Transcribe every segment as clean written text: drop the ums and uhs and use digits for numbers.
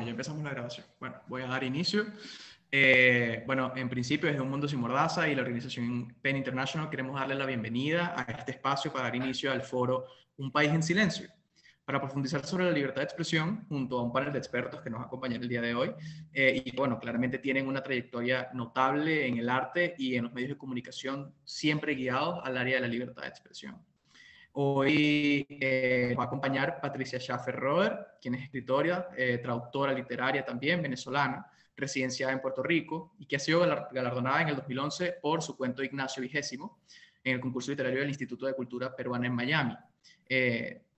ya empezamos la grabación. Bueno, voy a dar inicio. Bueno, en principio, desde Un Mundo Sin Mordaza y la organización PEN International queremos darle la bienvenida a este espacio para dar inicio al foro Un País en Silencio, para profundizar sobre la libertad de expresión junto a un panel de expertos que nos acompañan el día de hoy. Y bueno, claramente tienen una trayectoria notable en el arte y en los medios de comunicación, siempre guiados al área de la libertad de expresión. Hoy va a acompañar Patricia Schaffer-Roer, quien es escritora, traductora literaria también, venezolana, residenciada en Puerto Rico y que ha sido galardonada en el 2011 por su cuento Ignacio XX en el concurso literario del Instituto de Cultura Peruana en Miami.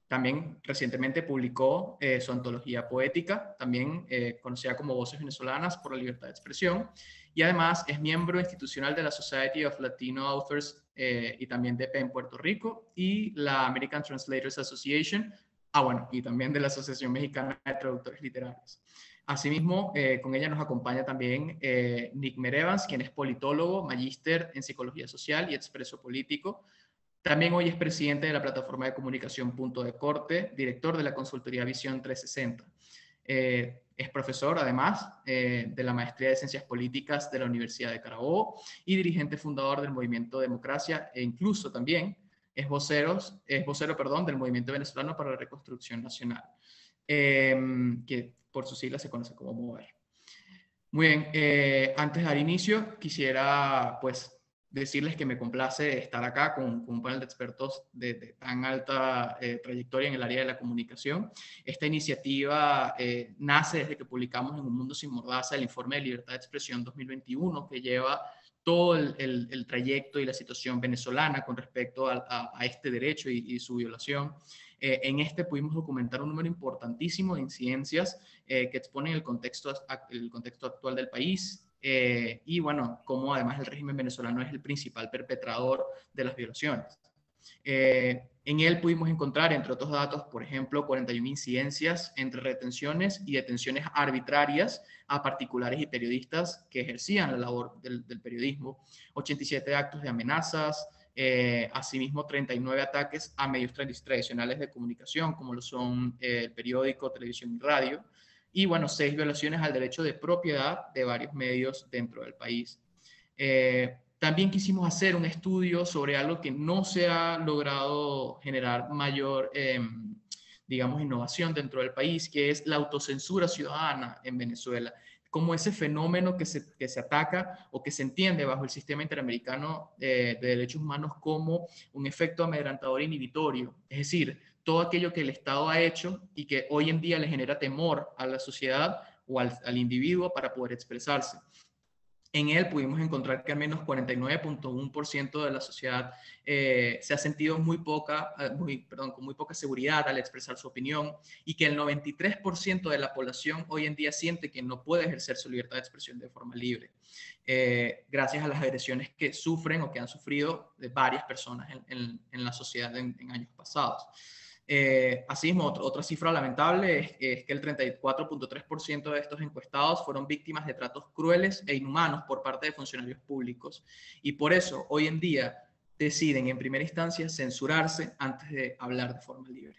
También recientemente publicó su antología poética, también conocida como Voces Venezolanas por la Libertad de Expresión, y además es miembro institucional de la Society of Latino Authors y también de PEN Puerto Rico y la American Translators Association, bueno, y también de la Asociación Mexicana de Traductores Literarios. Asimismo, con ella nos acompaña también Nick Merevans, quien es politólogo, magíster en Psicología Social y expreso político. También hoy es presidente de la plataforma de comunicación Punto de Corte, director de la consultoría Visión 360. Es profesor, además, de la Maestría de Ciencias Políticas de la Universidad de Carabobo y dirigente fundador del Movimiento Democracia e incluso también es vocero, del Movimiento Venezolano para la Reconstrucción Nacional, que por sus siglas se conoce como MOVER. Muy bien, antes de dar inicio, quisiera pues decirles que me complace estar acá con un panel de expertos de tan alta trayectoria en el área de la comunicación. Esta iniciativa nace desde que publicamos en Un Mundo Sin Mordaza el Informe de Libertad de Expresión 2021, que lleva todo el trayecto y la situación venezolana con respecto a este derecho y su violación. En este pudimos documentar un número importantísimo de incidencias que exponen el contexto actual del país, y bueno, como además el régimen venezolano es el principal perpetrador de las violaciones. En él pudimos encontrar, entre otros datos, por ejemplo, 41 incidencias entre retenciones y detenciones arbitrarias a particulares y periodistas que ejercían la labor del periodismo, 87 actos de amenazas, asimismo 39 ataques a medios tradicionales de comunicación, como lo son el periódico, televisión y radio, y bueno, 6 violaciones al derecho de propiedad de varios medios dentro del país. También quisimos hacer un estudio sobre algo que no se ha logrado generar mayor, digamos, innovación dentro del país, que es la autocensura ciudadana en Venezuela, como ese fenómeno que se ataca o que se entiende bajo el sistema interamericano de derechos humanos como un efecto amedrantador inhibitorio, es decir, todo aquello que el Estado ha hecho y que hoy en día le genera temor a la sociedad o al individuo para poder expresarse. En él pudimos encontrar que al menos 49.1% de la sociedad se ha sentido con muy poca seguridad al expresar su opinión, y que el 93% de la población hoy en día siente que no puede ejercer su libertad de expresión de forma libre, gracias a las agresiones que sufren o que han sufrido de varias personas en la sociedad en años pasados. Asimismo, otra cifra lamentable es que el 34.3% de estos encuestados fueron víctimas de tratos crueles e inhumanos por parte de funcionarios públicos, y por eso hoy en día deciden en primera instancia censurarse antes de hablar de forma libre.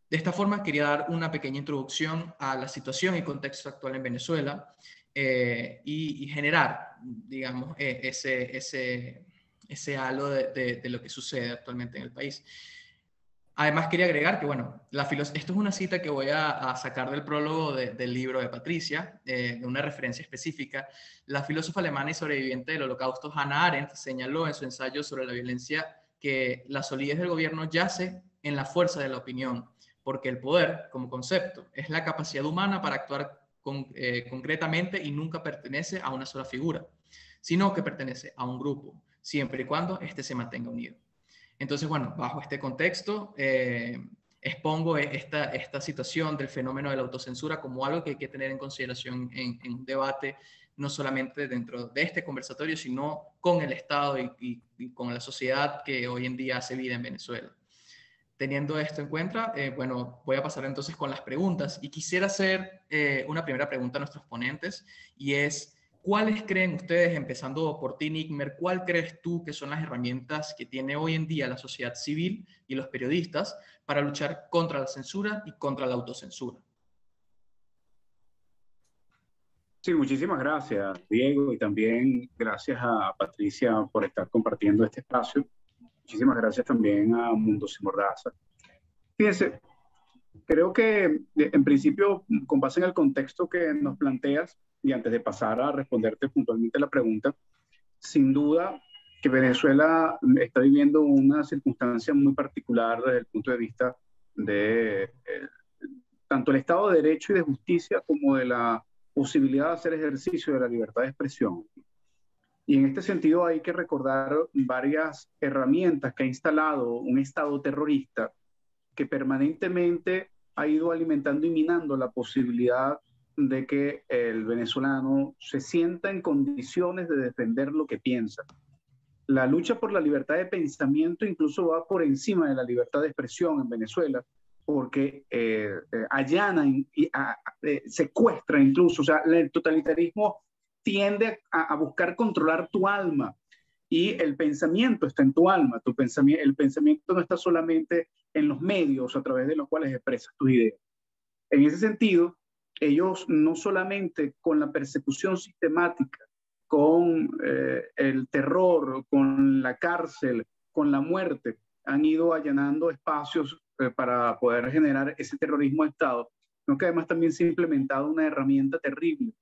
De esta forma quería dar una pequeña introducción a la situación y contexto actual en Venezuela, y generar, digamos, ese halo de lo que sucede actualmente en el país. Además, quería agregar que, bueno, esto es una cita que voy a sacar del prólogo del libro de Patricia, de una referencia específica. La filósofa alemana y sobreviviente del Holocausto Hannah Arendt señaló en su ensayo sobre la violencia que la solidez del gobierno yace en la fuerza de la opinión, porque el poder, como concepto, es la capacidad humana para actuar concretamente y nunca pertenece a una sola figura, sino que pertenece a un grupo, siempre y cuando éste se mantenga unido. Entonces, bueno, bajo este contexto, expongo esta situación del fenómeno de la autocensura como algo que hay que tener en consideración en un debate, no solamente dentro de este conversatorio, sino con el Estado y con la sociedad que hoy en día hace vida en Venezuela. Teniendo esto en cuenta, bueno, voy a pasar entonces con las preguntas, y quisiera hacer una primera pregunta a nuestros ponentes, y es: ¿cuáles creen ustedes, empezando por ti, Nickmer, cuál crees tú que son las herramientas que tiene hoy en día la sociedad civil y los periodistas para luchar contra la censura y contra la autocensura? Sí, muchísimas gracias, Diego, y también gracias a Patricia por estar compartiendo este espacio. Muchísimas gracias también a Mundo Sin Mordaza. Fíjense, creo que en principio, con base en el contexto que nos planteas, y antes de pasar a responderte puntualmente la pregunta, sin duda que Venezuela está viviendo una circunstancia muy particular desde el punto de vista de tanto el Estado de Derecho y de Justicia como de la posibilidad de hacer ejercicio de la libertad de expresión. Y en este sentido hay que recordar varias herramientas que ha instalado un Estado terrorista que permanentemente ha ido alimentando y minando la posibilidad de que el venezolano se sienta en condiciones de defender lo que piensa. La lucha por la libertad de pensamiento incluso va por encima de la libertad de expresión en Venezuela, porque allana y secuestra incluso, o sea, el totalitarismo tiende a buscar controlar tu alma y el pensamiento está en tu alma, el pensamiento no está solamente en los medios a través de los cuales expresas tus ideas. En ese sentido, ellos no solamente con la persecución sistemática, con el terror, con la cárcel, con la muerte, han ido allanando espacios para poder generar ese terrorismo de Estado, sino que además también se ha implementado una herramienta terrible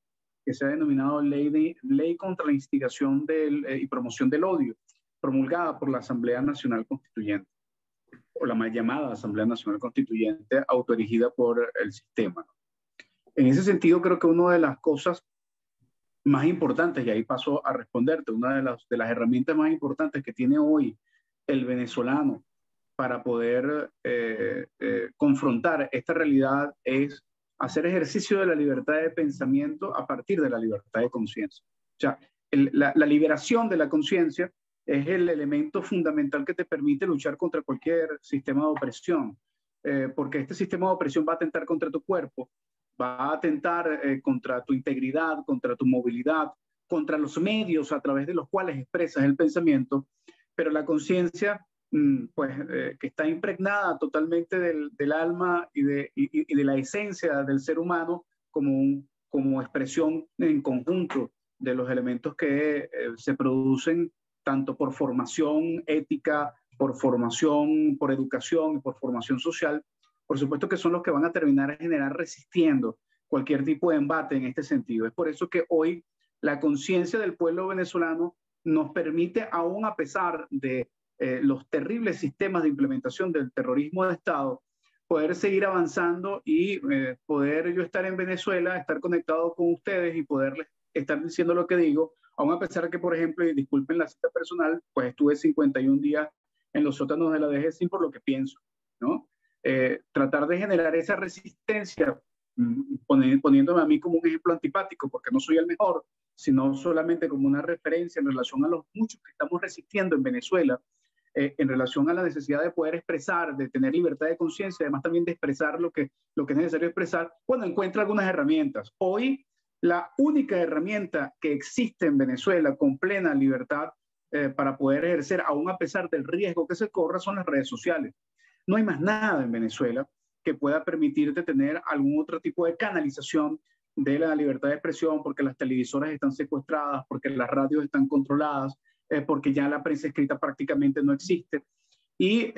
que se ha denominado Ley contra la Instigación y Promoción del Odio, promulgada por la Asamblea Nacional Constituyente, o la mal llamada Asamblea Nacional Constituyente, autoerigida por el sistema. En ese sentido, creo que una de las cosas más importantes, y ahí paso a responderte, una de las herramientas más importantes que tiene hoy el venezolano para poder confrontar esta realidad es hacer ejercicio de la libertad de pensamiento a partir de la libertad de conciencia. O sea, la liberación de la conciencia es el elemento fundamental que te permite luchar contra cualquier sistema de opresión, porque este sistema de opresión va a atentar contra tu cuerpo, va a atentar contra tu integridad, contra tu movilidad, contra los medios a través de los cuales expresas el pensamiento, pero la conciencia, pues, que está impregnada totalmente del alma y de la esencia del ser humano como expresión en conjunto de los elementos que se producen tanto por formación ética, por formación, por educación y por formación social, por supuesto que son los que van a terminar a generar resistiendo cualquier tipo de embate en este sentido. Es por eso que hoy la conciencia del pueblo venezolano nos permite, aún a pesar de los terribles sistemas de implementación del terrorismo de Estado, poder seguir avanzando y poder yo estar en Venezuela, estar conectado con ustedes y poderles estar diciendo lo que digo, aún a pesar de que, por ejemplo, y disculpen la cita personal, pues estuve 51 días en los sótanos de la DGCIN por lo que pienso, ¿no? Tratar de generar esa resistencia, poniéndome a mí como un ejemplo antipático, porque no soy el mejor, sino solamente como una referencia en relación a los muchos que estamos resistiendo en Venezuela, en relación a la necesidad de poder expresar, de tener libertad de conciencia, además también de expresar lo que es necesario expresar, bueno, encuentra algunas herramientas. Hoy, la única herramienta que existe en Venezuela con plena libertad para poder ejercer, aún a pesar del riesgo que se corra, son las redes sociales. No hay más nada en Venezuela que pueda permitirte tener algún otro tipo de canalización de la libertad de expresión, porque las televisoras están secuestradas, porque las radios están controladas, porque ya la prensa escrita prácticamente no existe. Y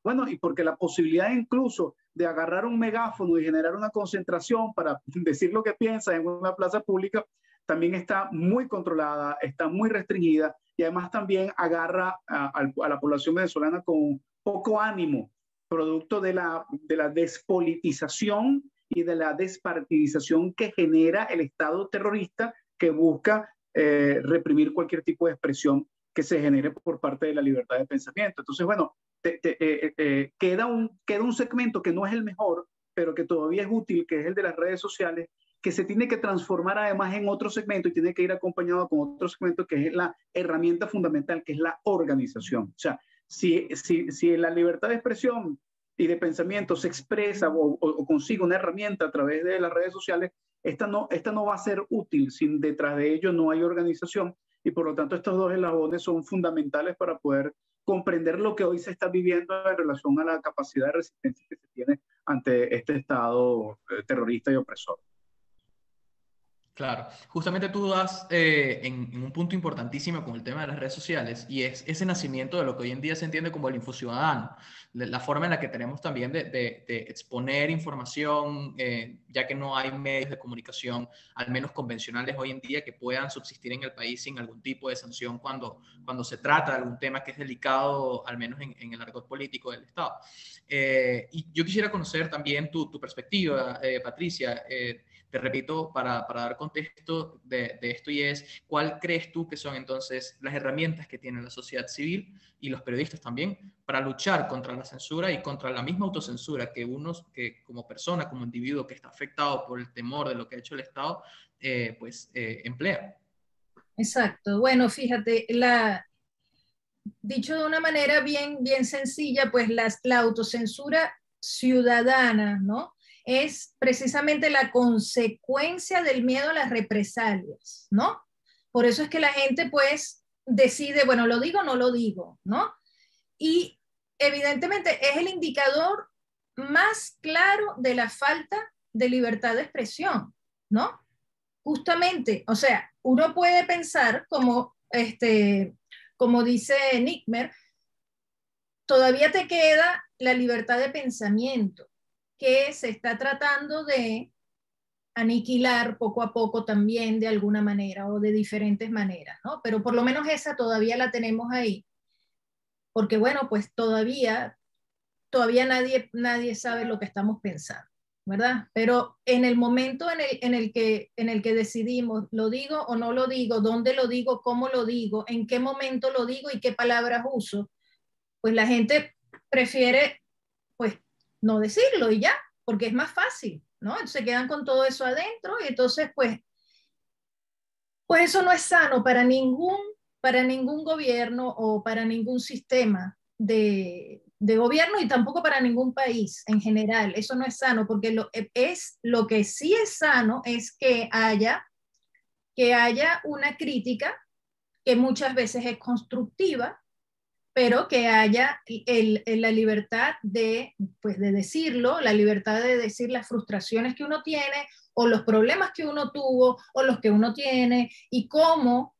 bueno, y porque la posibilidad incluso de agarrar un megáfono y generar una concentración para decir lo que piensa en una plaza pública también está muy controlada, está muy restringida y además también agarra a la población venezolana con poco ánimo, producto de la despolitización y de la despartidización que genera el Estado terrorista que busca reprimir cualquier tipo de expresión que se genere por parte de la libertad de pensamiento. Entonces, bueno, queda un segmento que no es el mejor, pero que todavía es útil, que es el de las redes sociales, que se tiene que transformar además en otro segmento y tiene que ir acompañado con otro segmento que es la herramienta fundamental, que es la organización. O sea, si la libertad de expresión y de pensamiento se expresa o consigue una herramienta a través de las redes sociales, esta no va a ser útil si detrás de ello no hay organización y por lo tanto estos dos eslabones son fundamentales para poder comprender lo que hoy se está viviendo en relación a la capacidad de resistencia que se tiene ante este Estado terrorista y opresor. Claro, justamente tú das en un punto importantísimo con el tema de las redes sociales y es ese nacimiento de lo que hoy en día se entiende como el infociudadano, la forma en la que tenemos también de exponer información, ya que no hay medios de comunicación, al menos convencionales hoy en día, que puedan subsistir en el país sin algún tipo de sanción cuando se trata de algún tema que es delicado, al menos en el argot político del Estado. Y yo quisiera conocer también tu perspectiva, Patricia. Te repito, para dar contexto de esto y es, ¿cuál crees tú que son entonces las herramientas que tiene la sociedad civil y los periodistas también para luchar contra la censura y contra la misma autocensura que uno, que como persona, como individuo que está afectado por el temor de lo que ha hecho el Estado, emplea? Exacto. Bueno, fíjate, dicho de una manera bien, bien sencilla, pues la autocensura ciudadana, ¿no? Es precisamente la consecuencia del miedo a las represalias, ¿no? Por eso es que la gente pues decide, bueno, lo digo o no lo digo, ¿no? Y evidentemente es el indicador más claro de la falta de libertad de expresión, ¿no? Justamente, o sea, uno puede pensar como dice Nickmer, todavía te queda la libertad de pensamiento, que se está tratando de aniquilar poco a poco también de alguna manera o de diferentes maneras, ¿no? Pero por lo menos esa todavía la tenemos ahí, porque bueno, pues todavía nadie sabe lo que estamos pensando, ¿verdad? Pero en el momento en el que decidimos, ¿lo digo o no lo digo? ¿Dónde lo digo? ¿Cómo lo digo? ¿En qué momento lo digo y qué palabras uso? Pues la gente prefiere, pues, no decirlo y ya, porque es más fácil, ¿no? Entonces se quedan con todo eso adentro y entonces, pues eso no es sano para ningún gobierno o para ningún sistema de gobierno y tampoco para ningún país en general. Eso no es sano porque lo que sí es sano es que haya una crítica que muchas veces es constructiva, pero que haya la libertad pues, de decirlo, la libertad de decir las frustraciones que uno tiene o los problemas que uno tuvo o los que uno tiene y cómo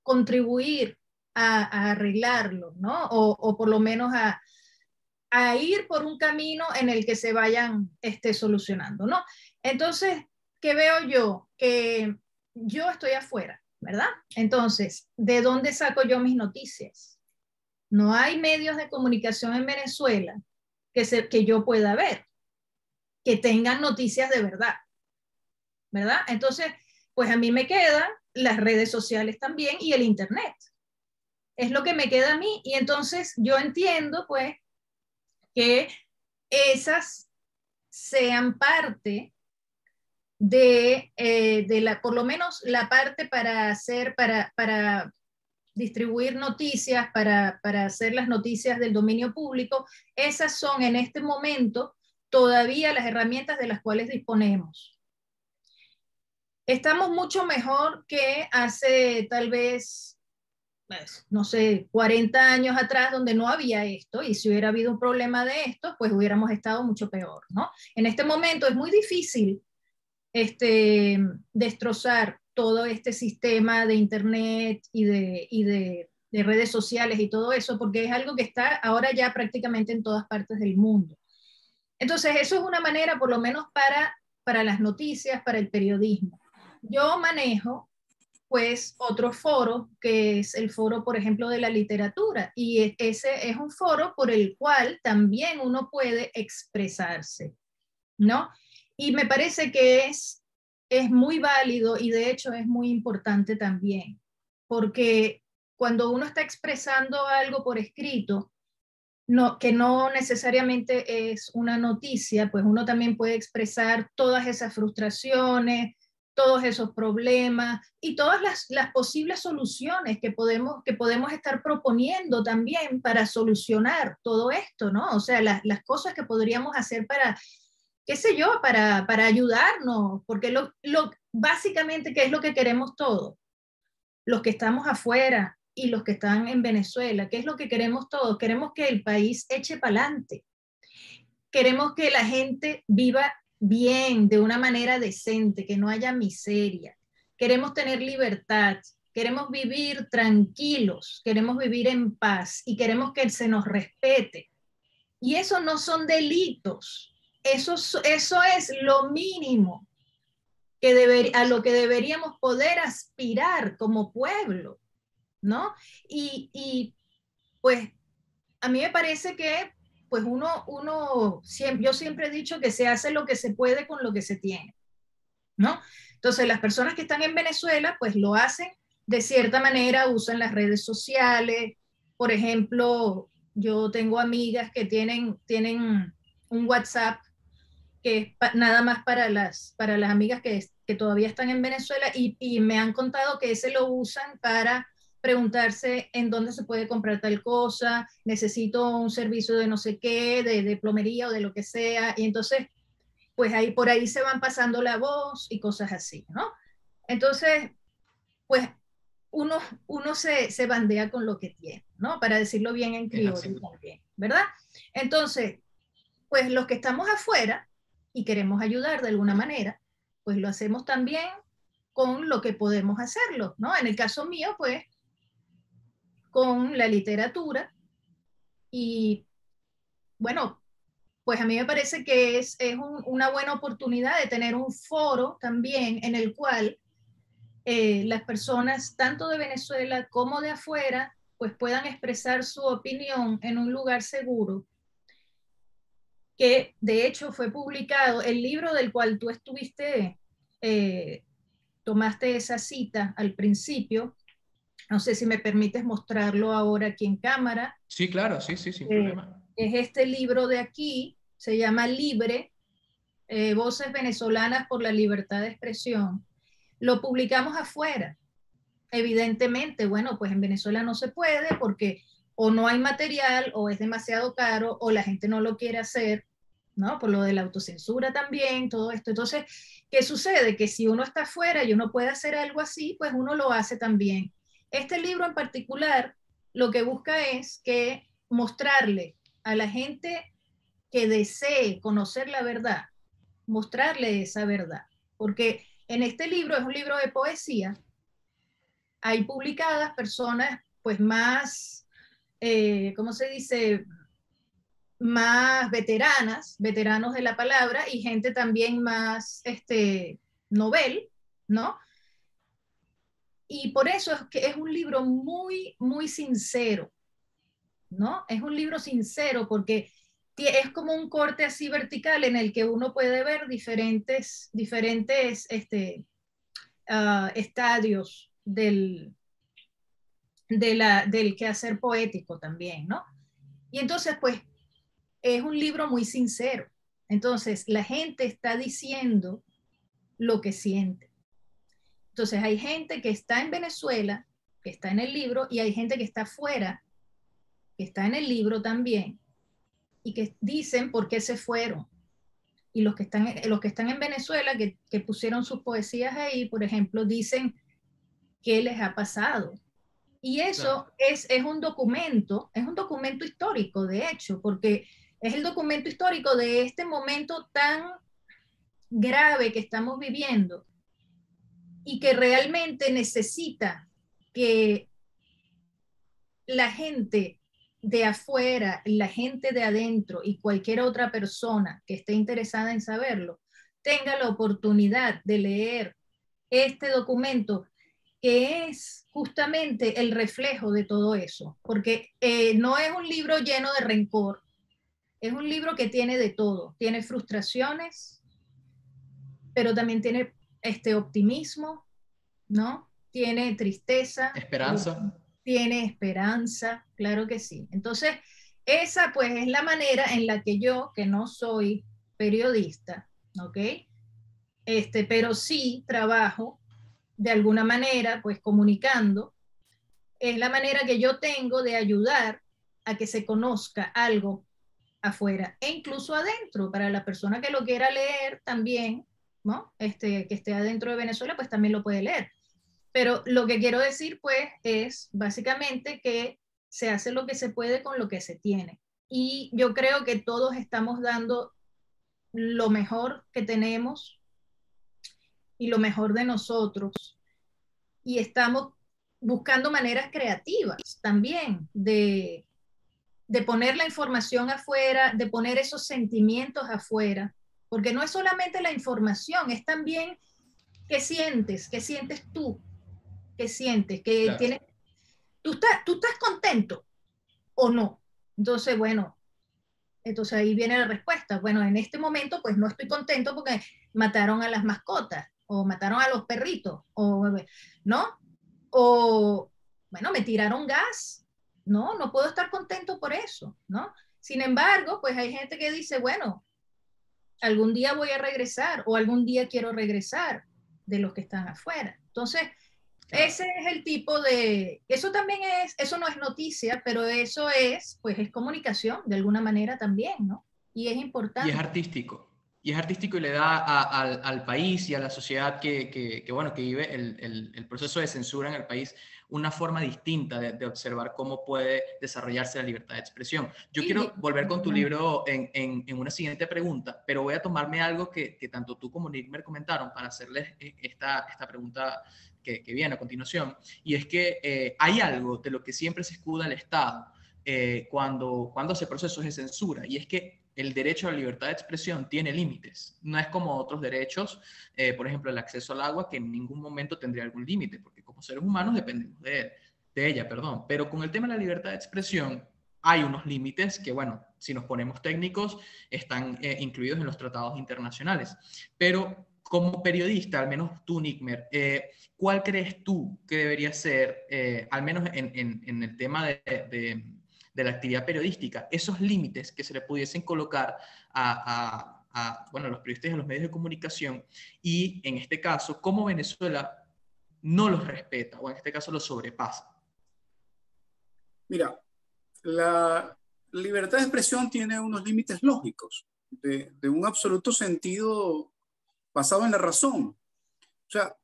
contribuir a arreglarlo, ¿no? O por lo menos a ir por un camino en el que se vayan solucionando, ¿no? Entonces, ¿qué veo yo? Que yo estoy afuera, ¿verdad? Entonces, ¿de dónde saco yo mis noticias? No hay medios de comunicación en Venezuela que yo pueda ver, que tengan noticias de verdad, ¿verdad? Entonces, pues a mí me quedan las redes sociales también y el Internet. Es lo que me queda a mí y entonces yo entiendo pues que esas sean parte por lo menos la parte para distribuir noticias, para hacer las noticias del dominio público, esas son en este momento todavía las herramientas de las cuales disponemos. Estamos mucho mejor que hace tal vez, pues, no sé, 40 años atrás donde no había esto y si hubiera habido un problema de esto, pues hubiéramos estado mucho peor, ¿no? En este momento es muy difícil destrozar todo este sistema de internet de redes sociales y todo eso, porque es algo que está ahora ya prácticamente en todas partes del mundo. Entonces, eso es una manera, por lo menos para las noticias, para el periodismo. Yo manejo, pues, otro foro, que es el foro, por ejemplo, de la literatura, y ese es un foro por el cual también uno puede expresarse, ¿no? Y me parece que es muy válido y de hecho es muy importante también, porque cuando uno está expresando algo por escrito, que no necesariamente es una noticia, pues uno también puede expresar todas esas frustraciones, todos esos problemas y todas las posibles soluciones que podemos estar proponiendo también para solucionar todo esto, ¿no? O sea, las cosas que podríamos hacer para, qué sé yo, para ayudarnos, porque básicamente, ¿qué es lo que queremos todos? Los que estamos afuera y los que están en Venezuela, ¿qué es lo que queremos todos? Queremos que el país eche para adelante. Queremos que la gente viva bien, de una manera decente, que no haya miseria. queremos tener libertad, queremos vivir tranquilos, queremos vivir en paz y queremos que se nos respete. Y eso no son delitos, eso es lo mínimo a lo que deberíamos poder aspirar como pueblo, ¿no? Y pues a mí me parece que pues yo siempre he dicho que se hace lo que se puede con lo que se tiene, ¿no? Entonces las personas que están en Venezuela pues lo hacen de cierta manera, usan las redes sociales. Por ejemplo, yo tengo amigas que tienen un WhatsApp que es nada más para las amigas que todavía están en Venezuela y me han contado que ese lo usan para preguntarse en dónde se puede comprar tal cosa, necesito un servicio de no sé qué, de plomería o de lo que sea, y entonces pues ahí por ahí se van pasando la voz y cosas así, ¿no? Entonces, pues uno, uno se bandea con lo que tiene, ¿no? Para decirlo bien en criollo también, ¿verdad? Entonces, pues los que estamos afuera y queremos ayudar de alguna manera, pues lo hacemos también con lo que podemos hacerlo, ¿no? En el caso mío, pues, con la literatura y, bueno, pues a mí me parece que es una buena oportunidad de tener un foro también en el cual las personas, tanto de Venezuela como de afuera, pues puedan expresar su opinión en un lugar seguro, que de hecho fue publicado, el libro del cual tú estuviste, tomaste esa cita al principio, no sé si me permites mostrarlo ahora aquí en cámara. Sí, claro, sí, sin problema. Es este libro de aquí, se llama Libre, Voces Venezolanas por la Libertad de Expresión. Lo publicamos afuera. Evidentemente, bueno, pues en Venezuela no se puede porque o no hay material, o es demasiado caro, o la gente no lo quiere hacer, ¿no? Por lo de la autocensura también, todo esto. Entonces, ¿qué sucede? Que si uno está afuera y uno puede hacer algo así, pues uno lo hace también. Este libro en particular lo que busca es que mostrarle a la gente que desee conocer la verdad, mostrarle esa verdad. Porque en este libro es un libro de poesía, hay publicadas personas pues más, ¿cómo se dice? Más veteranos de la palabra y gente también más novel, ¿no? Y por eso es que es un libro muy, muy sincero, ¿no? Es un libro sincero porque es como un corte así vertical en el que uno puede ver diferentes estadios del quehacer poético también, ¿no? Y entonces, pues, es un libro muy sincero. Entonces, la gente está diciendo lo que siente. Entonces, hay gente que está en Venezuela, que está en el libro, y hay gente que está afuera, que está en el libro también, y que dicen por qué se fueron. Y los que están en Venezuela, que pusieron sus poesías ahí, por ejemplo, dicen qué les ha pasado. Y eso es un documento histórico, de hecho, porque es el documento histórico de este momento tan grave que estamos viviendo y que realmente necesita que la gente de afuera, la gente de adentro y cualquier otra persona que esté interesada en saberlo, tenga la oportunidad de leer este documento que es justamente el reflejo de todo eso, porque no es un libro lleno de rencor, es un libro que tiene de todo, tiene frustraciones, pero también tiene optimismo, ¿no? Tiene tristeza, Esperanza. tiene esperanza, claro que sí. Entonces, esa pues es la manera en la que yo, que no soy periodista, ¿ok? Pero sí trabajo de alguna manera, pues comunicando, es la manera que yo tengo de ayudar a que se conozca algo afuera e incluso adentro, para la persona que lo quiera leer también, ¿no? Que esté adentro de Venezuela, pues también lo puede leer. Pero lo que quiero decir, pues, es básicamente que se hace lo que se puede con lo que se tiene. Y yo creo que todos estamos dando lo mejor que tenemos y lo mejor de nosotros y estamos buscando maneras creativas también de poner la información afuera, de poner esos sentimientos afuera, porque no es solamente la información, es también qué sientes tú, qué sientes, que Claro. tienes, tú estás contento o no. Entonces, bueno, entonces ahí viene la respuesta. Bueno, en este momento pues no estoy contento porque mataron a las mascotas o mataron a los perritos, o, ¿no? O, bueno, me tiraron gas, ¿no? No puedo estar contento por eso, ¿no? Sin embargo, pues hay gente que dice, bueno, algún día voy a regresar o algún día quiero regresar de los que están afuera. Entonces, Claro. ese es el tipo de, eso también es, eso no es noticia, pero eso es, pues es comunicación de alguna manera también, ¿no? Y es Y es importante. artístico. Y es artístico y le da al país y a la sociedad bueno, que vive el proceso de censura en el país una forma distinta de observar cómo puede desarrollarse la libertad de expresión. Yo Sí, quiero volver con tu libro en una siguiente pregunta, pero voy a tomarme algo que tanto tú como Nick me comentaron para hacerles esta pregunta que viene a continuación, y es que hay algo de lo que siempre se escuda el Estado cuando hace procesos de censura, y es que el derecho a la libertad de expresión tiene límites. No es como otros derechos, por ejemplo, el acceso al agua, que en ningún momento tendría algún límite, porque como seres humanos dependemos de ella, perdón. Pero con el tema de la libertad de expresión hay unos límites que, bueno, si nos ponemos técnicos, están incluidos en los tratados internacionales. Pero como periodista, al menos tú, Nickmer, ¿cuál crees tú que debería ser, al menos en el tema de la actividad periodística, esos límites que se le pudiesen colocar bueno, a los periodistas y a los medios de comunicación, y en este caso, cómo Venezuela no los respeta o en este caso los sobrepasa? Mira, la libertad de expresión tiene unos límites lógicos, de un absoluto sentido basado en la razón. O sea,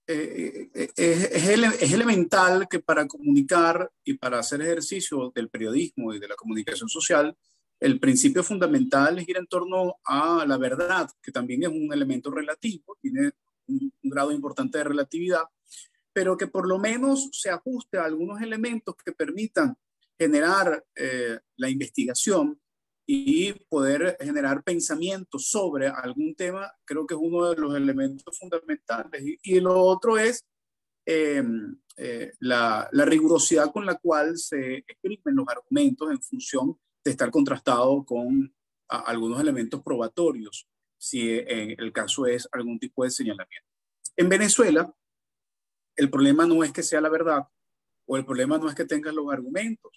es elemental que para comunicar y para hacer ejercicio del periodismo y de la comunicación social, el principio fundamental es ir en torno a la verdad, que también es un elemento relativo, tiene un grado importante de relatividad, pero que por lo menos se ajuste a algunos elementos que permitan generar la investigación y poder generar pensamientos sobre algún tema, creo que es uno de los elementos fundamentales. Y lo otro es la rigurosidad con la cual se escriben los argumentos en función de estar contrastado con algunos elementos probatorios, si el caso es algún tipo de señalamiento. En Venezuela, el problema no es que sea la verdad o el problema no es que tengas los argumentos.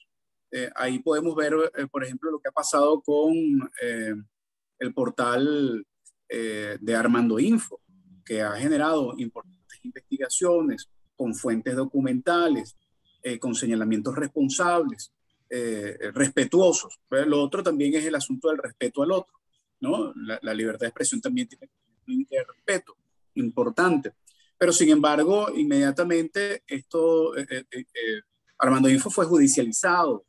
Ahí podemos ver, por ejemplo, lo que ha pasado con el portal de Armando Info, que ha generado importantes investigaciones con fuentes documentales, con señalamientos responsables, respetuosos. Pero lo otro también es el asunto del respeto al otro, ¿no? La libertad de expresión también tiene un límite de respeto importante. Pero sin embargo, inmediatamente Armando Info fue judicializado.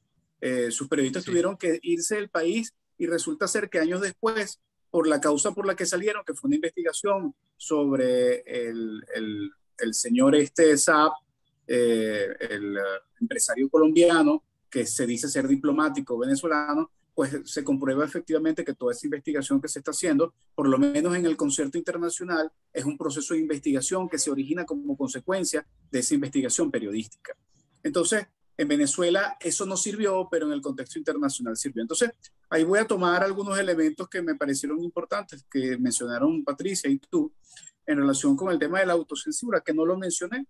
Sus periodistas Sí. tuvieron que irse del país y resulta ser que años después, por la causa por la que salieron, que fue una investigación sobre el señor Saab, el empresario colombiano, que se dice ser diplomático venezolano, pues se comprueba efectivamente que toda esa investigación que se está haciendo, por lo menos en el concierto internacional, es un proceso de investigación que se origina como consecuencia de esa investigación periodística. Entonces, en Venezuela eso no sirvió, pero en el contexto internacional sirvió. Entonces, ahí voy a tomar algunos elementos que me parecieron importantes, que mencionaron Patricia y tú, en relación con el tema de la autocensura, que no lo mencioné.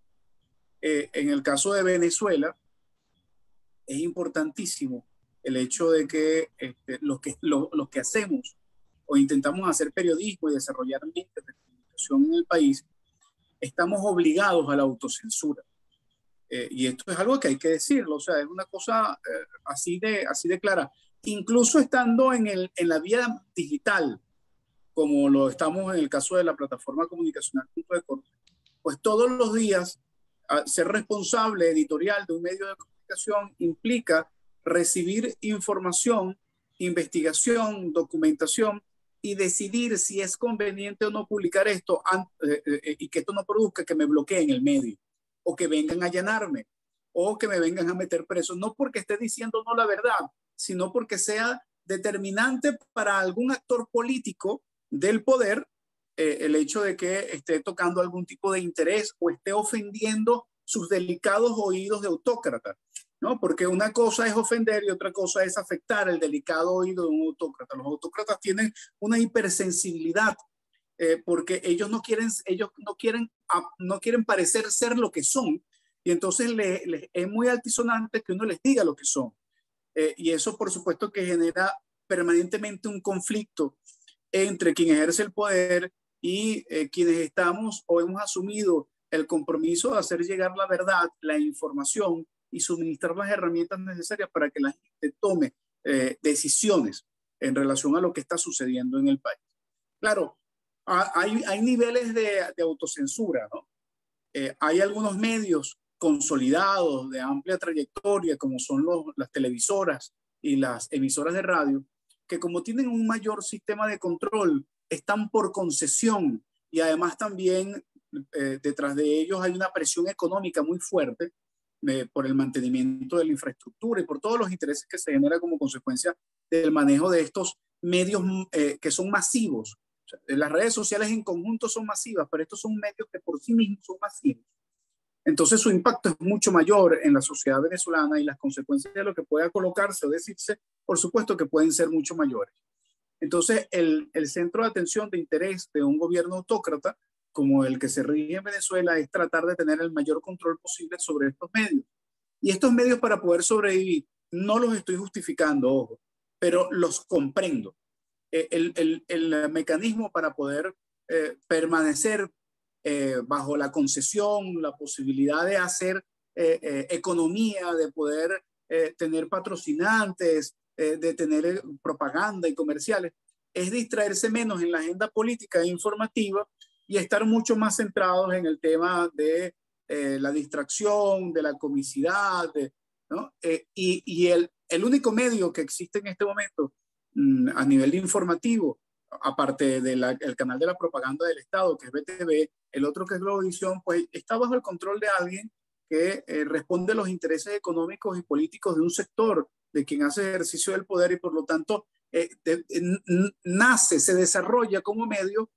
En el caso de Venezuela, es importantísimo el hecho de que los que hacemos o intentamos hacer periodismo y desarrollar ambientes de comunicación en el país, estamos obligados a la autocensura. Y esto es algo que hay que decirlo, o sea, es una cosa así de clara. Incluso estando en la vía digital, como lo estamos en el caso de la plataforma comunicacional pues todos los días ser responsable editorial de un medio de comunicación implica recibir información, investigación, documentación y decidir si es conveniente o no publicar esto y que esto no produzca que me bloqueen el medio o que vengan a allanarme, o que me vengan a meter preso, no porque esté diciendo no la verdad, sino porque sea determinante para algún actor político del poder el hecho de que esté tocando algún tipo de interés o esté ofendiendo sus delicados oídos de autócrata, ¿no? Porque una cosa es ofender y otra cosa es afectar el delicado oído de un autócrata. Los autócratas tienen una hipersensibilidad porque ellos no quieren parecer ser lo que son, y entonces es muy altisonante que uno les diga lo que son. Y eso, por supuesto, que genera permanentemente un conflicto entre quien ejerce el poder y quienes estamos o hemos asumido el compromiso de hacer llegar la verdad, la información y suministrar las herramientas necesarias para que la gente tome decisiones en relación a lo que está sucediendo en el país. Claro, hay niveles de autocensura, ¿no? Hay algunos medios consolidados de amplia trayectoria, como son las televisoras y las emisoras de radio, que como tienen un mayor sistema de control, están por concesión, y además también detrás de ellos hay una presión económica muy fuerte por el mantenimiento de la infraestructura y por todos los intereses que se generan como consecuencia del manejo de estos medios que son masivos. O sea, las redes sociales en conjunto son masivas, pero estos son medios que por sí mismos son masivos. Entonces su impacto es mucho mayor en la sociedad venezolana y las consecuencias de lo que pueda colocarse o decirse, por supuesto que pueden ser mucho mayores. Entonces el centro de atención de interés de un gobierno autócrata como el que se rige en Venezuela es tratar de tener el mayor control posible sobre estos medios. Y estos medios, para poder sobrevivir, no los estoy justificando, ojo, pero los comprendo. El mecanismo para poder permanecer bajo la concesión, la posibilidad de hacer economía, de poder tener patrocinantes, de tener propaganda y comerciales, es distraerse menos en la agenda política e informativa y estar mucho más centrados en el tema de la distracción, de la comicidad, ¿no? Y el único medio que existe en este momento a nivel informativo, aparte del canal de la propaganda del Estado, que es BTV, el otro que es Globovisión, pues está bajo el control de alguien que responde a los intereses económicos y políticos de un sector, de quien hace ejercicio del poder, y por lo tanto se desarrolla como medio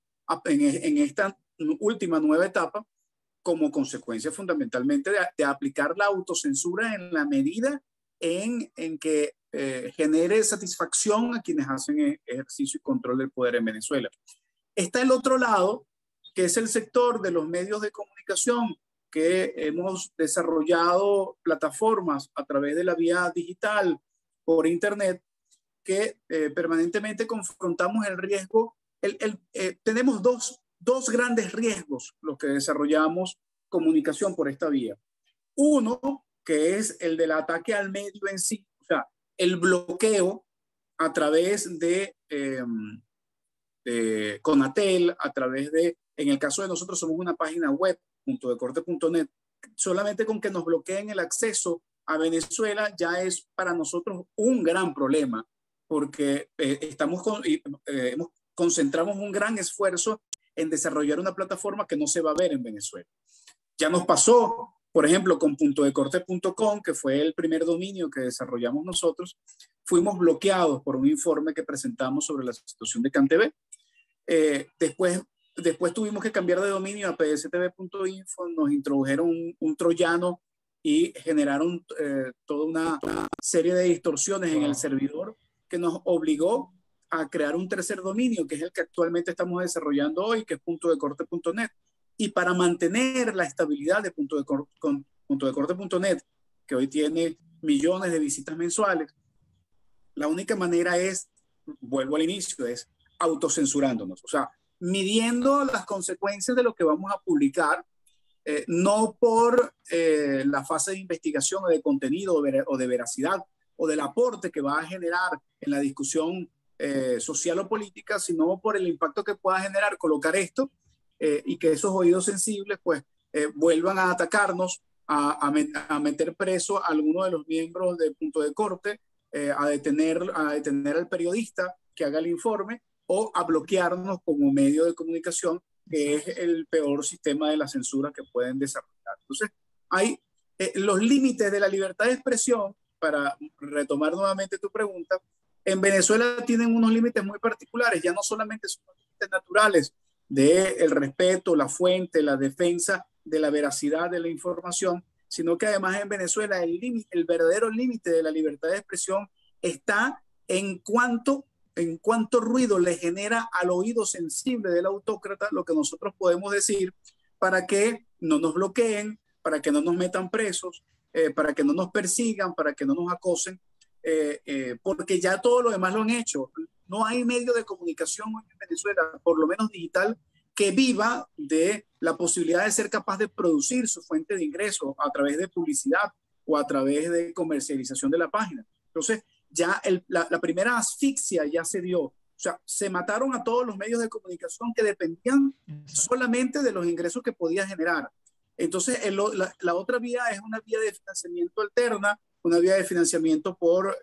en esta última nueva etapa como consecuencia fundamentalmente de aplicar la autocensura en la medida en que genere satisfacción a quienes hacen ejercicio y control del poder en Venezuela. Está el otro lado, que es el sector de los medios de comunicación, que hemos desarrollado plataformas a través de la vía digital, por internet, que permanentemente confrontamos el riesgo. Tenemos dos grandes riesgos los que desarrollamos comunicación por esta vía. Uno, que es el del ataque al medio en sí, o sea, el bloqueo a través de Conatel, a través de, en el caso de nosotros somos una página web, puntodecorte.net, solamente con que nos bloqueen el acceso a Venezuela ya es para nosotros un gran problema, porque concentramos un gran esfuerzo en desarrollar una plataforma que no se va a ver en Venezuela. Ya nos pasó, por ejemplo, con puntodecorte.com, que fue el primer dominio que desarrollamos nosotros. Fuimos bloqueados por un informe que presentamos sobre la situación de CanTV. Después tuvimos que cambiar de dominio a pstv.info, nos introdujeron un troyano y generaron toda una serie de distorsiones en el servidor que nos obligó a crear un tercer dominio, que es el que actualmente estamos desarrollando hoy, que es puntodecorte.net. Y para mantener la estabilidad de puntodecorte.net, que hoy tiene millones de visitas mensuales, la única manera es, vuelvo al inicio, es autocensurándonos, o sea, midiendo las consecuencias de lo que vamos a publicar, no por la fase de investigación o de contenido o de veracidad o del aporte que va a generar en la discusión social o política, sino por el impacto que pueda generar colocar esto y que esos oídos sensibles pues vuelvan a atacarnos, a meter preso a alguno de los miembros de Punto de Corte, a detener al periodista que haga el informe o a bloquearnos como medio de comunicación, que es el peor sistema de la censura que pueden desarrollar. Entonces, hay los límites de la libertad de expresión, para retomar nuevamente tu pregunta, en Venezuela tienen unos límites muy particulares, ya no solamente son los límites naturales del respeto, la fuente, la defensa de la veracidad de la información, sino que además en Venezuela el verdadero límite de la libertad de expresión está en cuanto ruido le genera al oído sensible del autócrata lo que nosotros podemos decir, para que no nos bloqueen, para que no nos metan presos, para que no nos persigan, para que no nos acosen, porque ya todo lo demás lo han hecho. No hay medio de comunicación en Venezuela, por lo menos digital, que viva de la posibilidad de ser capaz de producir su fuente de ingresos a través de publicidad o a través de comercialización de la página. Entonces, ya la primera asfixia ya se dio. O sea, se mataron a todos los medios de comunicación que dependían solamente de los ingresos que podía generar. Entonces, la otra vía es una vía de financiamiento alterna, una vía de financiamiento por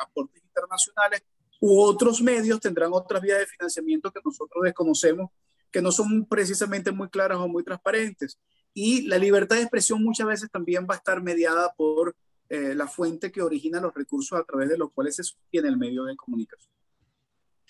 aportes internacionales, u otros medios tendrán otras vías de financiamiento que nosotros desconocemos, que no son precisamente muy claras o muy transparentes. Y la libertad de expresión muchas veces también va a estar mediada por la fuente que origina los recursos a través de los cuales se sostiene el medio de comunicación.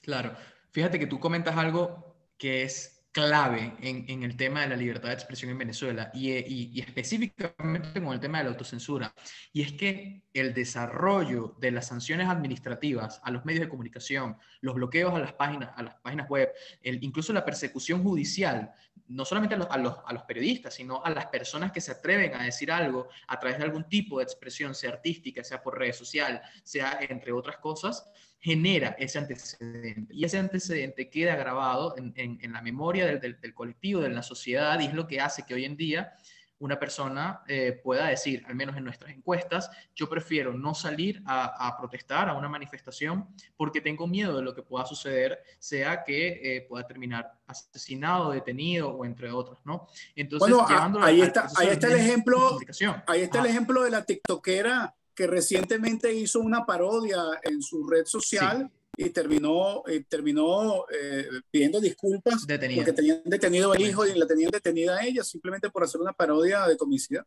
Claro. Fíjate que tú comentas algo que es clave en el tema de la libertad de expresión en Venezuela y específicamente con el tema de la autocensura. Y es que el desarrollo de las sanciones administrativas a los medios de comunicación, los bloqueos a las páginas web, incluso la persecución judicial, no solamente a los periodistas, sino a las personas que se atreven a decir algo a través de algún tipo de expresión, sea artística, sea por redes sociales, sea entre otras cosas, genera ese antecedente. Y ese antecedente queda grabado en la memoria del colectivo, de la sociedad, y es lo que hace que hoy en día una persona pueda decir, al menos en nuestras encuestas, yo prefiero no salir a protestar a una manifestación porque tengo miedo de lo que pueda suceder, sea que pueda terminar asesinado, detenido o entre otros, ¿no? Entonces, bueno, llevándolo ahí al está, proceso de comunicación. ahí está el ejemplo de la tiktokera que recientemente hizo una parodia en su red social, sí, y terminó pidiendo disculpas detenida, porque tenían detenido al hijo y la tenían detenida a ella simplemente por hacer una parodia de comicidad.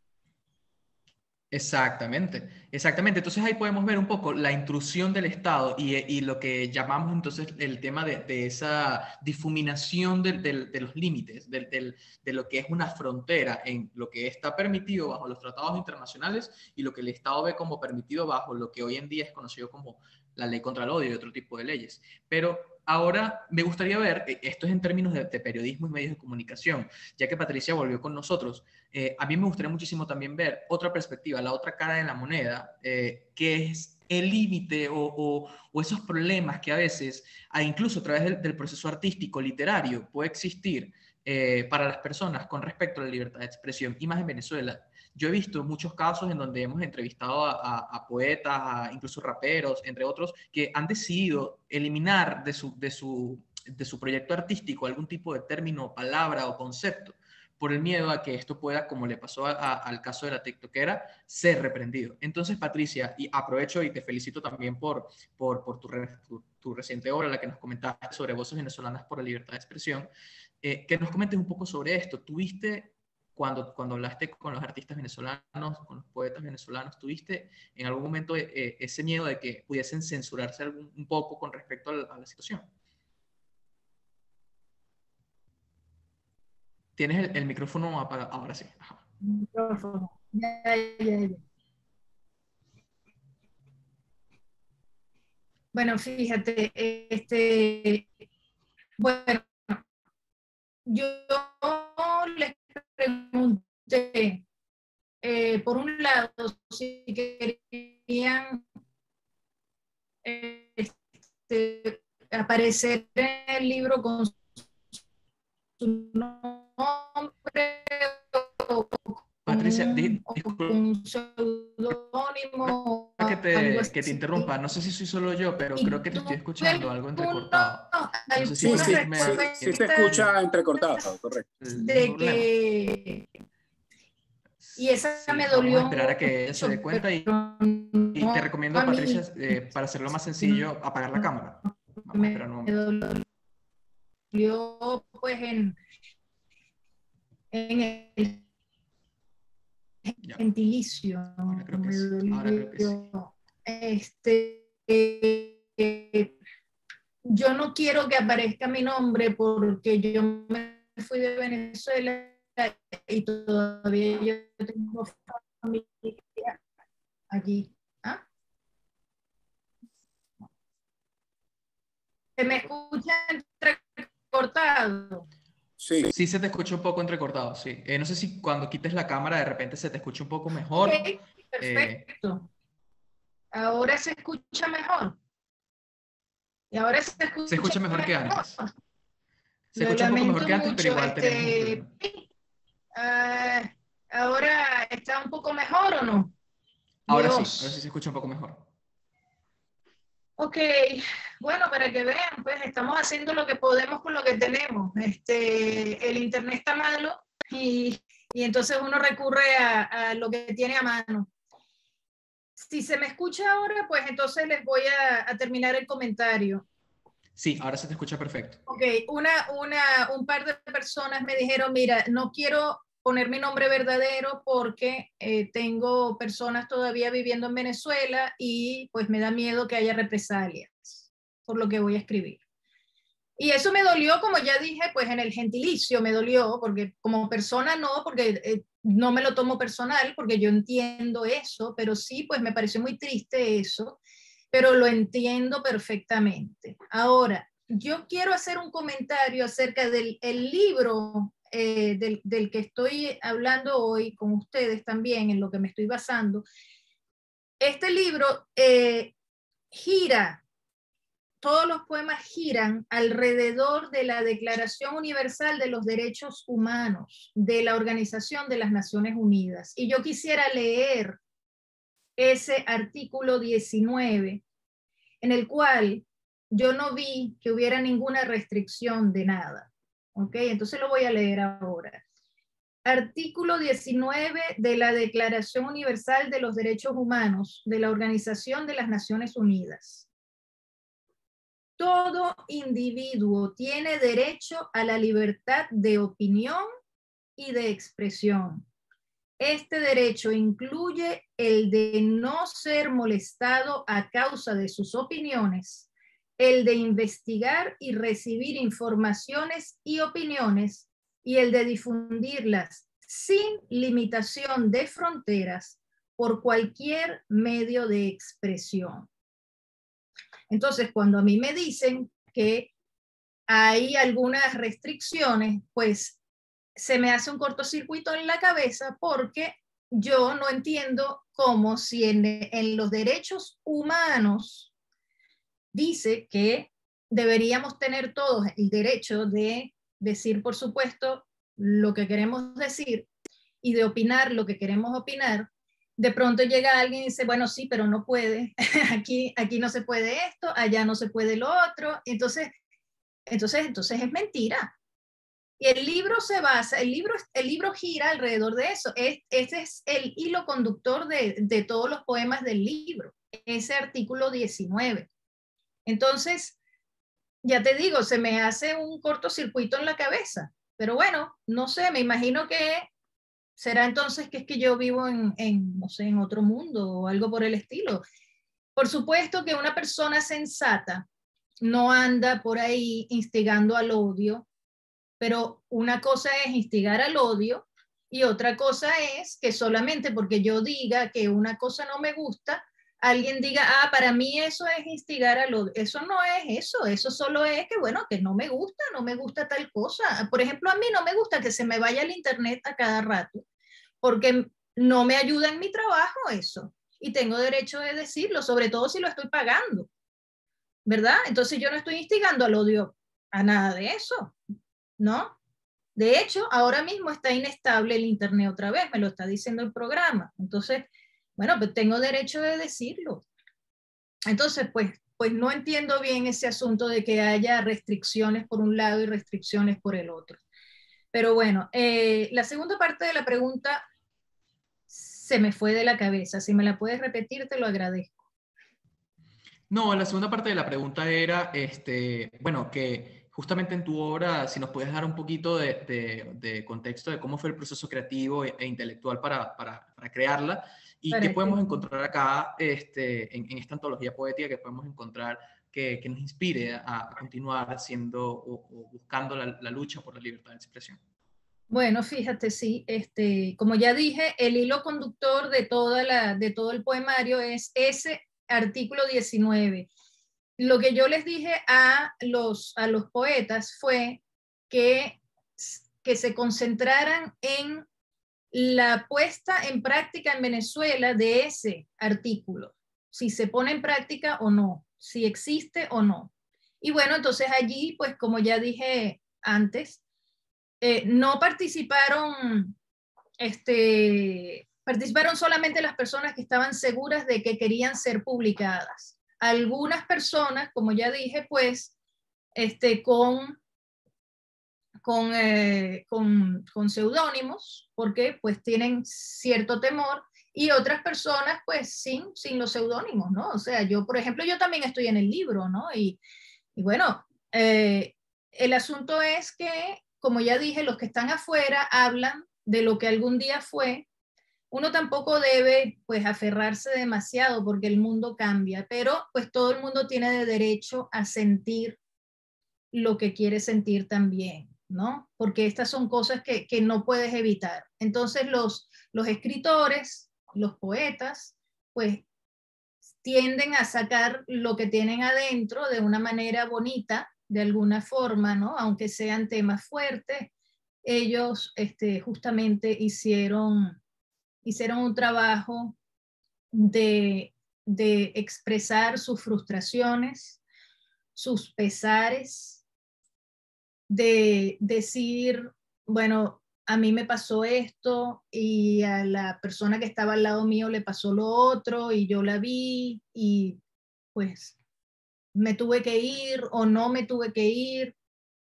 Exactamente, exactamente. Entonces ahí podemos ver un poco la intrusión del Estado y lo que llamamos entonces el tema de esa difuminación de los límites, de lo que es una frontera en lo que está permitido bajo los tratados internacionales y lo que el Estado ve como permitido bajo lo que hoy en día es conocido como la ley contra el odio y otro tipo de leyes. Pero ahora me gustaría ver, esto es en términos de periodismo y medios de comunicación, ya que Patricia volvió con nosotros. A mí me gustaría muchísimo también ver otra perspectiva, la otra cara de la moneda, que es el límite o esos problemas que a veces, incluso a través del proceso artístico, literario, puede existir para las personas con respecto a la libertad de expresión, y más en Venezuela. Yo he visto muchos casos en donde hemos entrevistado a poetas, incluso raperos, entre otros, que han decidido eliminar de su proyecto artístico algún tipo de término, palabra o concepto, por el miedo a que esto pueda, como le pasó al caso de la tiktokera, ser reprendido. Entonces, Patricia, y aprovecho y te felicito también por tu reciente obra, la que nos comentaste sobre Voces Venezolanas por la Libertad de Expresión, que nos comentes un poco sobre esto. ¿Tuviste, cuando hablaste con los artistas venezolanos, con los poetas venezolanos, tuviste en algún momento ese miedo de que pudiesen censurarse un poco con respecto a la situación? Tienes el micrófono apagado. Ahora sí. Ajá. Micrófono. Ya. Bueno, fíjate, bueno, yo les pregunté, por un lado, si querían aparecer en el libro con su nombre Patricia, con un seudónimo que te interrumpa. No sé si soy solo yo, pero creo que te estoy escuchando algo entrecortado. No sé si sí te escucha entrecortado, correcto. Y esa me dolió. Vamos a esperar a que ella se dé cuenta y te recomiendo, Patricia, para hacerlo más sencillo, apagar la cámara. Vamos a esperar un momento. Dolió, pues, en el gentilicio. Ahora creo que Me sí. Ahora creo que sí. dolió. Yo no quiero que aparezca mi nombre porque yo me fui de Venezuela y todavía yo tengo familia allí. ¿Ah? ¿Se me escucha entrecortado? Sí. Sí, se te escucha un poco entrecortado, sí. No sé si cuando quites la cámara de repente se te escucha un poco mejor. Ok, perfecto. Ahora se escucha mejor. Y ahora se Se escucha mejor que antes. Se Lo escucha un poco mejor lamento que antes, pero mucho. igual tenemos un problema. Ahora está un poco mejor o no? Ahora sí Dios. se escucha un poco mejor. Ok, bueno, para que vean, pues estamos haciendo lo que podemos con lo que tenemos. El internet está malo y entonces uno recurre a lo que tiene a mano. Si se me escucha ahora, pues entonces les voy a terminar el comentario. Sí, ahora se te escucha perfecto. Ok, un par de personas me dijeron, mira, no quiero poner mi nombre verdadero porque tengo personas todavía viviendo en Venezuela y pues me da miedo que haya represalias por lo que voy a escribir. Y eso me dolió, como ya dije, pues en el gentilicio me dolió, porque como persona no, porque no me lo tomo personal, porque yo entiendo eso, pero sí, pues me pareció muy triste eso, pero lo entiendo perfectamente. Ahora, yo quiero hacer un comentario acerca del libro del que estoy hablando hoy con ustedes también, en lo que me estoy basando. Este libro gira, todos los poemas giran alrededor de la Declaración Universal de los Derechos Humanos de la Organización de las Naciones Unidas. Y yo quisiera leer ese artículo 19, en el cual yo no vi que hubiera ninguna restricción de nada. ¿Ok? Entonces lo voy a leer ahora. Artículo 19 de la Declaración Universal de los Derechos Humanos de la Organización de las Naciones Unidas. Todo individuo tiene derecho a la libertad de opinión y de expresión. Este derecho incluye el de no ser molestado a causa de sus opiniones, el de investigar y recibir informaciones y opiniones, y el de difundirlas sin limitación de fronteras por cualquier medio de expresión. Entonces, cuando a mí me dicen que hay algunas restricciones, pues se me hace un cortocircuito en la cabeza porque yo no entiendo cómo si en los derechos humanos dice que deberíamos tener todos el derecho de decir, por supuesto, lo que queremos decir y de opinar lo que queremos opinar. De pronto llega alguien y dice, bueno, sí, pero no puede, aquí no se puede esto, allá no se puede lo otro, entonces es mentira. Y el libro se basa, el libro gira alrededor de eso. Ese es el hilo conductor de todos los poemas del libro, ese artículo 19. Entonces, ya te digo, se me hace un cortocircuito en la cabeza. Pero bueno, no sé, me imagino que será entonces que es que yo vivo no sé, en otro mundo o algo por el estilo. Por supuesto que una persona sensata no anda por ahí instigando al odio, pero una cosa es instigar al odio y otra cosa es que solamente porque yo diga que una cosa no me gusta, alguien diga, para mí eso es instigar al odio. Eso no es eso solo es que, bueno, que no me gusta tal cosa. Por ejemplo, a mí no me gusta que se me vaya el internet a cada rato, porque no me ayuda en mi trabajo eso. Y tengo derecho de decirlo, sobre todo si lo estoy pagando, ¿verdad? Entonces yo no estoy instigando al odio a nada de eso, ¿no? De hecho, ahora mismo está inestable el internet otra vez, me lo está diciendo el programa. Entonces, bueno, pues tengo derecho de decirlo. Entonces, pues no entiendo bien ese asunto de que haya restricciones por un lado y restricciones por el otro. Pero bueno, la segunda parte de la pregunta se me fue de la cabeza. Si me la puedes repetir, te lo agradezco. No, la segunda parte de la pregunta era, bueno, que justamente en tu obra, si nos puedes dar un poquito de contexto de cómo fue el proceso creativo e intelectual para crearla, y qué podemos encontrar acá en esta antología poética, que podemos encontrar que nos inspire a continuar haciendo o buscando la lucha por la libertad de expresión. Bueno, fíjate, sí, como ya dije, el hilo conductor de todo el poemario es ese artículo 19. Lo que yo les dije a los poetas fue que se concentraran en la puesta en práctica en Venezuela de ese artículo, si se pone en práctica o no, si existe o no. Y bueno, entonces allí, pues como ya dije antes, no participaron, participaron solamente las personas que estaban seguras de que querían ser publicadas. Algunas personas, como ya dije, pues, con seudónimos, porque pues tienen cierto temor, y otras personas pues sin los seudónimos, ¿no? O sea, yo, por ejemplo, yo también estoy en el libro, ¿no? Y bueno, el asunto es que, como ya dije, los que están afuera hablan de lo que algún día fue. Uno tampoco debe pues aferrarse demasiado porque el mundo cambia, pero pues todo el mundo tiene derecho a sentir lo que quiere sentir también, ¿no? Porque estas son cosas que no puedes evitar. Entonces los escritores, los poetas, pues tienden a sacar lo que tienen adentro de una manera bonita, de alguna forma, ¿no? Aunque sean temas fuertes, ellos justamente hicieron un trabajo de expresar sus frustraciones, sus pesares, de decir, bueno, a mí me pasó esto y a la persona que estaba al lado mío le pasó lo otro y yo la vi y pues me tuve que ir o no me tuve que ir,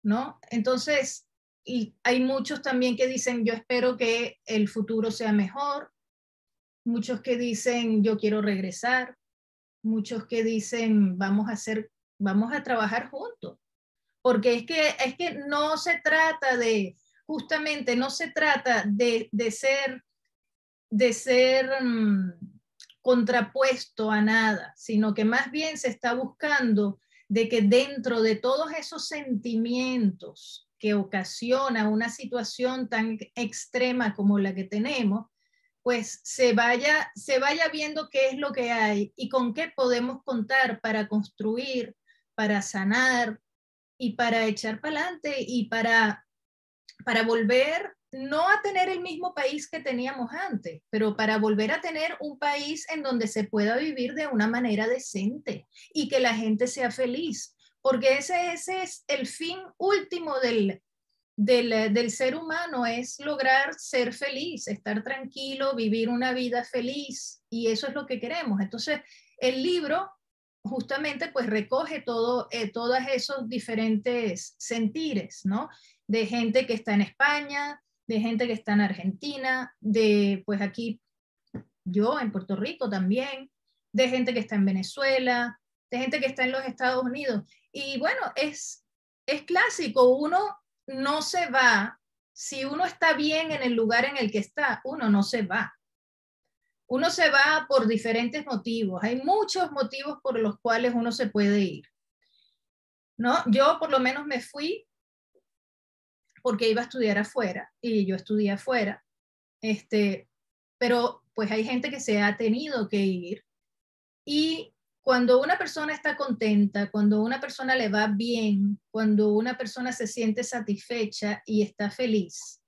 ¿no? Entonces, y hay muchos también que dicen, yo espero que el futuro sea mejor, muchos que dicen, yo quiero regresar, muchos que dicen, vamos a trabajar juntos, porque es que no se trata de, justamente no se trata de ser contrapuesto a nada, sino que más bien se está buscando de que dentro de todos esos sentimientos que ocasiona una situación tan extrema como la que tenemos, pues se vaya viendo qué es lo que hay y con qué podemos contar para construir, para sanar y para echar para adelante y para volver no a tener el mismo país que teníamos antes, pero para volver a tener un país en donde se pueda vivir de una manera decente y que la gente sea feliz, porque ese es el fin último del ser humano, es lograr ser feliz, estar tranquilo, vivir una vida feliz, y eso es lo que queremos. Entonces, el libro justamente pues recoge todos esos diferentes sentires, ¿no? De gente que está en España, de gente que está en Argentina, de pues aquí yo en Puerto Rico también, de gente que está en Venezuela, de gente que está en los Estados Unidos. Y bueno, es clásico, uno no se va, si uno está bien en el lugar en el que está, uno no se va. Uno se va por diferentes motivos, hay muchos motivos por los cuales uno se puede ir, ¿no? Yo por lo menos me fui porque iba a estudiar afuera y yo estudié afuera, pero pues hay gente que se ha tenido que ir, y cuando una persona está contenta, cuando una persona le va bien, cuando una persona se siente satisfecha y está feliz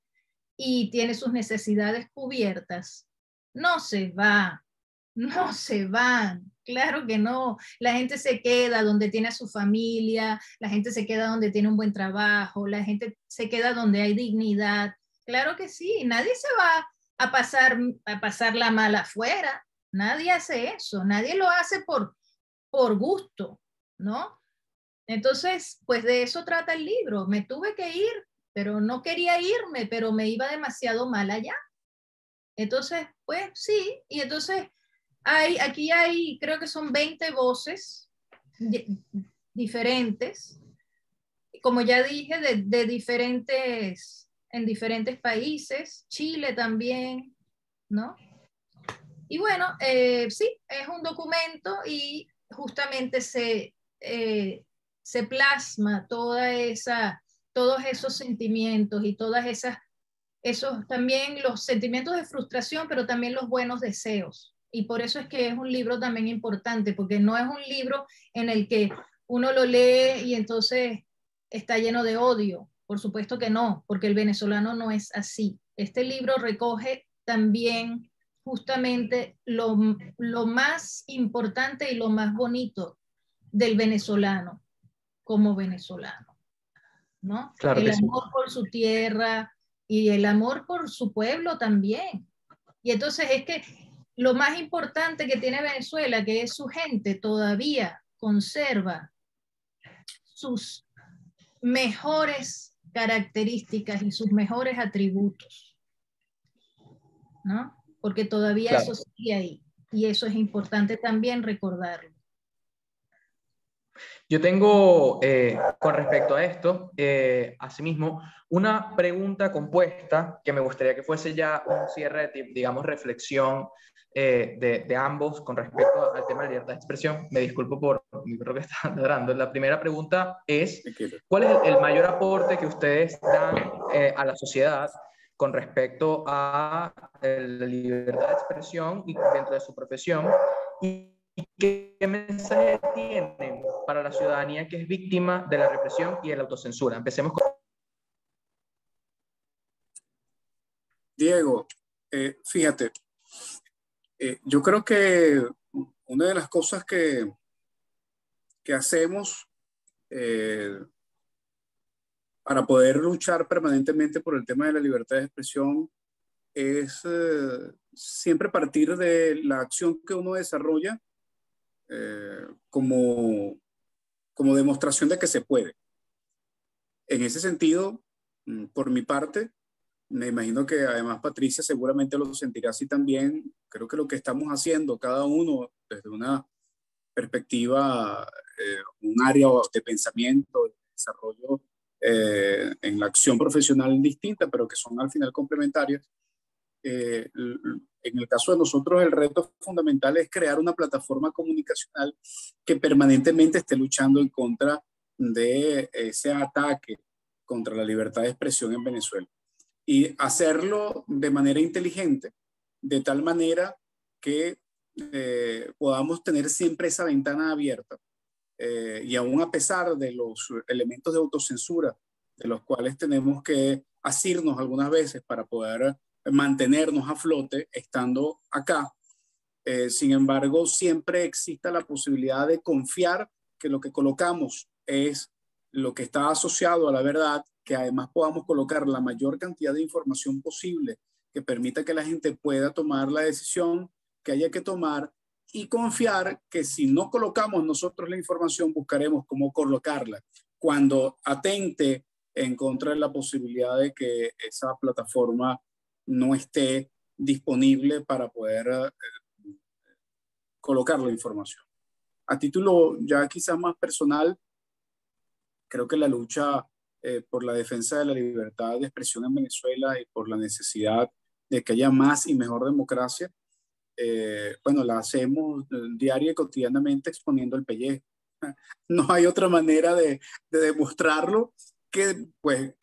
y tiene sus necesidades cubiertas, no se va, no se van, claro que no. La gente se queda donde tiene a su familia, la gente se queda donde tiene un buen trabajo, la gente se queda donde hay dignidad. Claro que sí, nadie se va a pasar la mala afuera, nadie hace eso, nadie lo hace por gusto, ¿no? Entonces, pues de eso trata el libro. Me tuve que ir, pero no quería irme, pero me iba demasiado mal allá. Entonces, pues sí, y entonces aquí hay, creo que son 20 voces diferentes, como ya dije, en diferentes países, Chile también, ¿no? Y bueno, sí, es un documento y justamente se plasma todos esos sentimientos y esos también los sentimientos de frustración, pero también los buenos deseos. Y por eso es que es un libro también importante, porque no es un libro en el que uno lo lee y entonces está lleno de odio. Por supuesto que no, porque el venezolano no es así. Este libro recoge también justamente lo más importante y lo más bonito del venezolano como venezolano, ¿no? Claro El que sí. amor por su tierra y el amor por su pueblo también. Y entonces es que lo más importante que tiene Venezuela, que es su gente, todavía conserva sus mejores características y sus mejores atributos, ¿no? Porque todavía Claro. eso sigue ahí y eso es importante también recordarlo. Yo tengo, con respecto a esto, asimismo, una pregunta compuesta que me gustaría que fuese ya un cierre de, digamos, reflexión de ambos con respecto al tema de libertad de expresión. Me disculpo por mi perro que está ladrando. La primera pregunta es, ¿cuál es el mayor aporte que ustedes dan a la sociedad con respecto a la libertad de expresión y dentro de su profesión? ¿Y qué mensaje tienen para la ciudadanía que es víctima de la represión y de la autocensura? Empecemos con... Diego, fíjate, yo creo que una de las cosas que hacemos para poder luchar permanentemente por el tema de la libertad de expresión es siempre partir de la acción que uno desarrolla como demostración de que se puede. En ese sentido, por mi parte, me imagino que además Patricia seguramente lo sentirá así también. Creo que lo que estamos haciendo cada uno desde una perspectiva, un área de pensamiento, de desarrollo en la acción profesional distinta, pero que son al final complementarias. En el caso de nosotros, el reto fundamental es crear una plataforma comunicacional que permanentemente esté luchando en contra de ese ataque contra la libertad de expresión en Venezuela. Y hacerlo de manera inteligente, de tal manera que podamos tener siempre esa ventana abierta. Y aún a pesar de los elementos de autocensura de los cuales tenemos que asirnos algunas veces para poder mantenernos a flote estando acá, sin embargo, siempre exista la posibilidad de confiar que lo que colocamos es lo que está asociado a la verdad, que además podamos colocar la mayor cantidad de información posible que permita que la gente pueda tomar la decisión que haya que tomar y confiar que si no colocamos nosotros la información, buscaremos cómo colocarla cuando atente en contra de la posibilidad de que esa plataforma no esté disponible para poder colocar la información. A título ya quizás más personal, creo que la lucha por la defensa de la libertad de expresión en Venezuela y por la necesidad de que haya más y mejor democracia, bueno, la hacemos diaria y cotidianamente exponiendo el pellejo. No hay otra manera de demostrarlo que, pues,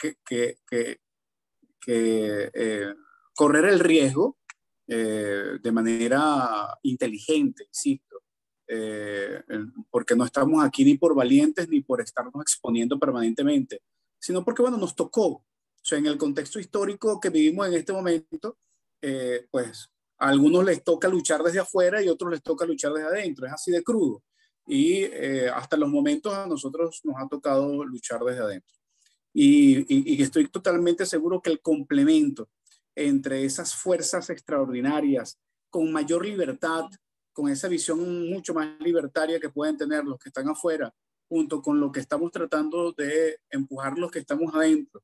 correr el riesgo de manera inteligente, insisto, porque no estamos aquí ni por valientes ni por estarnos exponiendo permanentemente, sino porque, bueno, nos tocó. O sea, en el contexto histórico que vivimos en este momento, pues a algunos les toca luchar desde afuera y a otros les toca luchar desde adentro. Es así de crudo. Y hasta los momentos a nosotros nos ha tocado luchar desde adentro. Y estoy totalmente seguro que el complemento entre esas fuerzas extraordinarias, con mayor libertad, con esa visión mucho más libertaria que pueden tener los que están afuera, junto con lo que estamos tratando de empujar los que estamos adentro,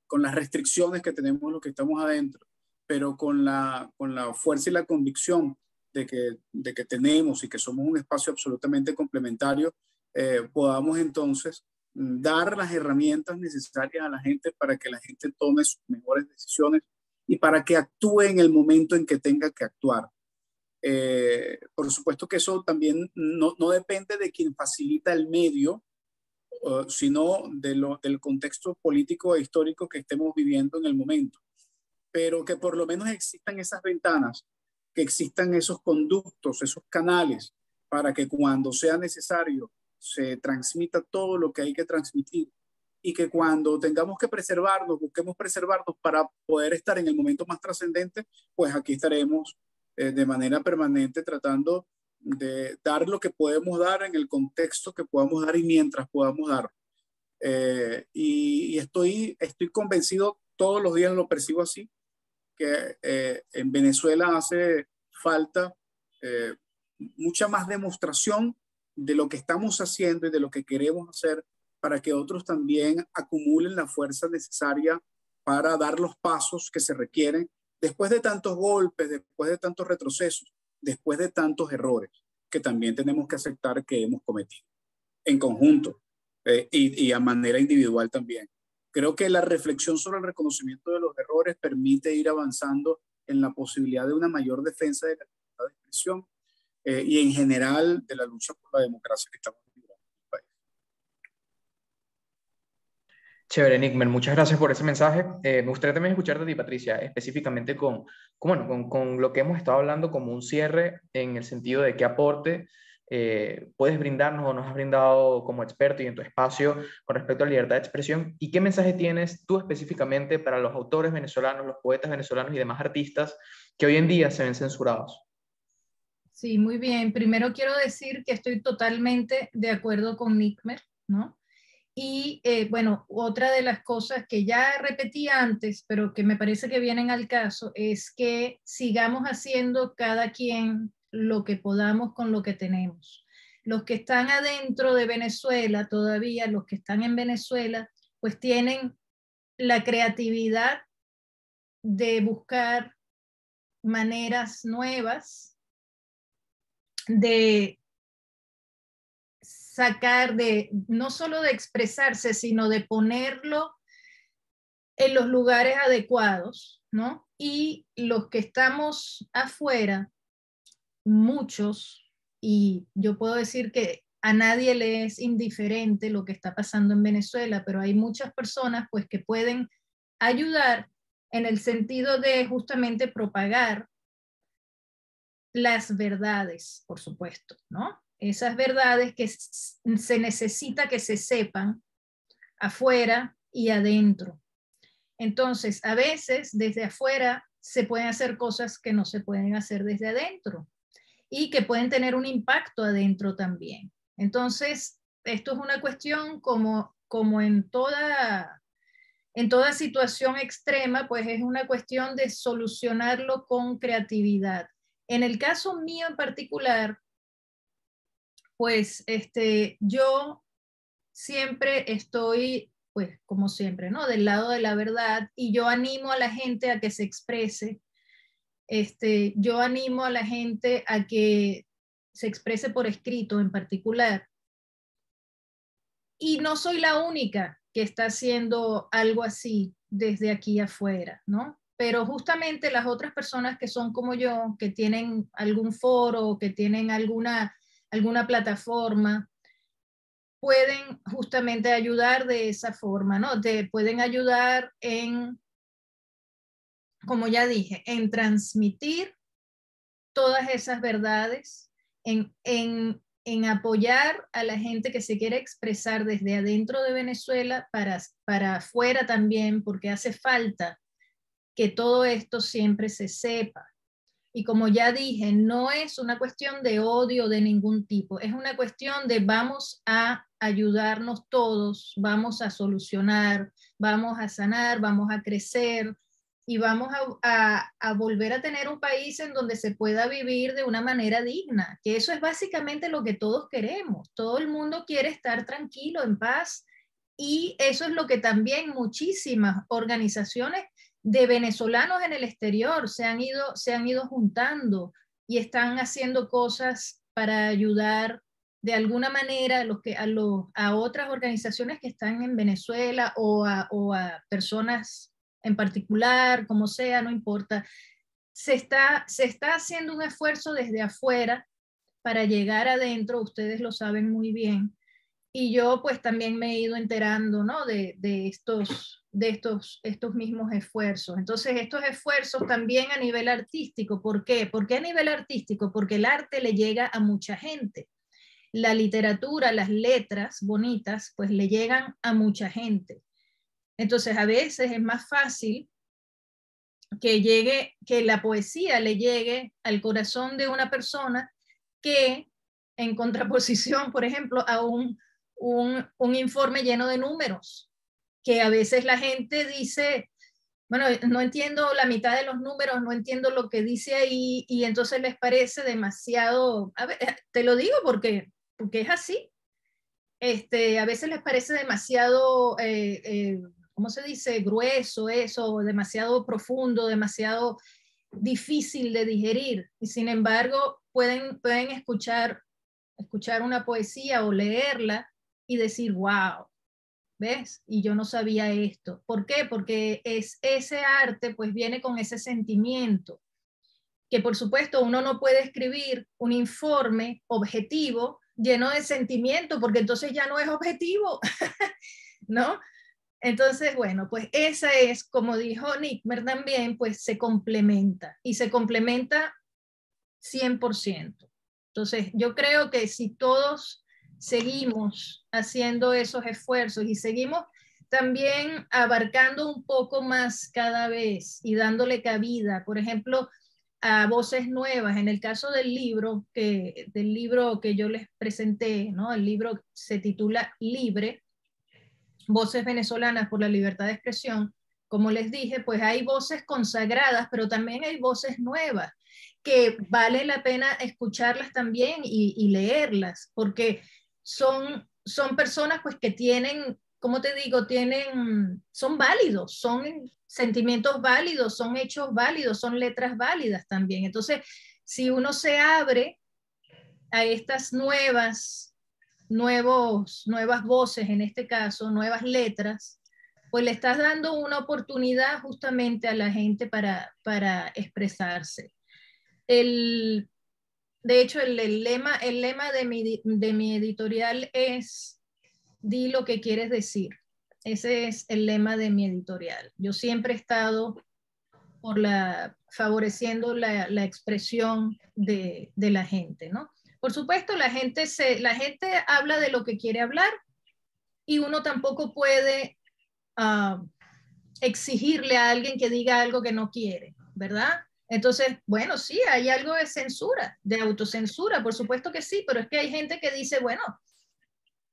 con las restricciones que tenemos los que estamos adentro, pero con la fuerza y la convicción de que tenemos y que somos un espacio absolutamente complementario, podamos entonces dar las herramientas necesarias a la gente para que la gente tome sus mejores decisiones y para que actúe en el momento en que tenga que actuar. Por supuesto que eso también no depende de quien facilita el medio, sino del contexto político e histórico que estemos viviendo en el momento. Pero que por lo menos existan esas ventanas, que existan esos conductos, esos canales, para que cuando sea necesario se transmita todo lo que hay que transmitir y que cuando tengamos que preservarnos, busquemos preservarnos para poder estar en el momento más trascendente, pues aquí estaremos de manera permanente tratando de dar lo que podemos dar en el contexto que podamos dar y mientras podamos dar. Y estoy convencido, todos los días lo percibo así, que en Venezuela hace falta mucha más demostración de lo que estamos haciendo y de lo que queremos hacer para que otros también acumulen la fuerza necesaria para dar los pasos que se requieren después de tantos golpes, después de tantos retrocesos, después de tantos errores que también tenemos que aceptar que hemos cometido en conjunto y a manera individual también. Creo que la reflexión sobre el reconocimiento de los errores permite ir avanzando en la posibilidad de una mayor defensa de la libertad de expresión y en general de la lucha por la democracia que estamos viviendo en el país. Chévere, Nickmer, muchas gracias por ese mensaje. Me gustaría también escuchar de ti, Patricia, específicamente con lo que hemos estado hablando como un cierre en el sentido de qué aporte puedes brindarnos o nos has brindado como experto y en tu espacio con respecto a la libertad de expresión y qué mensaje tienes tú específicamente para los autores venezolanos, los poetas venezolanos y demás artistas que hoy en día se ven censurados. Sí, muy bien. Primero quiero decir que estoy totalmente de acuerdo con Nickmer, ¿no? Y bueno, otra de las cosas que ya repetí antes, pero que me parece que vienen al caso, es que sigamos haciendo cada quien lo que podamos con lo que tenemos. Los que están adentro de Venezuela todavía, los que están en Venezuela, pues tienen la creatividad de buscar maneras nuevas de sacar, no solo de expresarse, sino de ponerlo en los lugares adecuados, ¿no? Y los que estamos afuera, muchos, y yo puedo decir que a nadie le es indiferente lo que está pasando en Venezuela, pero hay muchas personas pues que pueden ayudar en el sentido de justamente propagar las verdades, por supuesto, ¿no? Esas verdades que se necesita que se sepan afuera y adentro. Entonces, a veces desde afuera se pueden hacer cosas que no se pueden hacer desde adentro y que pueden tener un impacto adentro también. Entonces, esto es una cuestión como en toda situación extrema, pues es una cuestión de solucionarlo con creatividad. En el caso mío en particular, pues yo siempre estoy, pues como siempre, ¿no? Del lado de la verdad y yo animo a la gente a que se exprese. Yo animo a la gente a que se exprese por escrito en particular. Y no soy la única que está haciendo algo así desde aquí afuera, ¿no? Pero justamente las otras personas que son como yo, que tienen algún foro, que tienen alguna plataforma, pueden justamente ayudar de esa forma, ¿no? Te pueden ayudar en, como ya dije, en transmitir todas esas verdades, en apoyar a la gente que se quiere expresar desde adentro de Venezuela para afuera también, porque hace falta que todo esto siempre se sepa. Y como ya dije, no es una cuestión de odio de ningún tipo, es una cuestión de vamos a ayudarnos todos, vamos a solucionar, vamos a sanar, vamos a crecer y vamos a volver a tener un país en donde se pueda vivir de una manera digna, que eso es básicamente lo que todos queremos. Todo el mundo quiere estar tranquilo, en paz, y eso es lo que también muchísimas organizaciones de venezolanos en el exterior se han ido juntando y están haciendo cosas para ayudar de alguna manera a otras organizaciones que están en Venezuela o a personas en particular, como sea, no importa, se está haciendo un esfuerzo desde afuera para llegar adentro, ustedes lo saben muy bien, y yo pues también me he ido enterando, ¿no? de estos mismos esfuerzos. Entonces estos esfuerzos también a nivel artístico, ¿por qué? ¿Por qué a nivel artístico? Porque el arte le llega a mucha gente. La literatura, las letras bonitas, pues le llegan a mucha gente. Entonces a veces es más fácil que la poesía le llegue al corazón de una persona que en contraposición, por ejemplo, a un informe lleno de números, que a veces la gente dice, bueno, no entiendo la mitad de los números, no entiendo lo que dice ahí, y entonces les parece demasiado, a ver, te lo digo porque es así, a veces les parece demasiado, ¿cómo se dice? Grueso eso, demasiado profundo, demasiado difícil de digerir, y sin embargo pueden escuchar una poesía o leerla y decir, wow, ¿ves? Y yo no sabía esto. ¿Por qué? Porque ese arte pues viene con ese sentimiento, que por supuesto uno no puede escribir un informe objetivo lleno de sentimiento, porque entonces ya no es objetivo, ¿no? Entonces, bueno, pues esa es, como dijo Nickmer también, pues se complementa, y se complementa 100%. Entonces, yo creo que si todos seguimos haciendo esos esfuerzos y seguimos también abarcando un poco más cada vez y dándole cabida, por ejemplo, a voces nuevas, en el caso del libro que yo les presenté, ¿no? El libro se titula Libre, Voces Venezolanas por la Libertad de Expresión. Como les dije, pues hay voces consagradas, pero también hay voces nuevas que vale la pena escucharlas también y leerlas, porque son personas pues que tienen, como te digo, son válidos, son sentimientos válidos, son hechos válidos, son letras válidas también. Entonces, si uno se abre a estas nuevas voces, en este caso, nuevas letras, pues le estás dando una oportunidad justamente a la gente para expresarse. De hecho, el lema de mi editorial es di lo que quieres decir. Ese es el lema de mi editorial. Yo siempre he estado favoreciendo la expresión de la gente, ¿no? Por supuesto, la gente habla de lo que quiere hablar, y uno tampoco puede exigirle a alguien que diga algo que no quiere, ¿verdad? Entonces, bueno, sí, hay algo de censura, de autocensura, por supuesto que sí, pero es que hay gente que dice, bueno,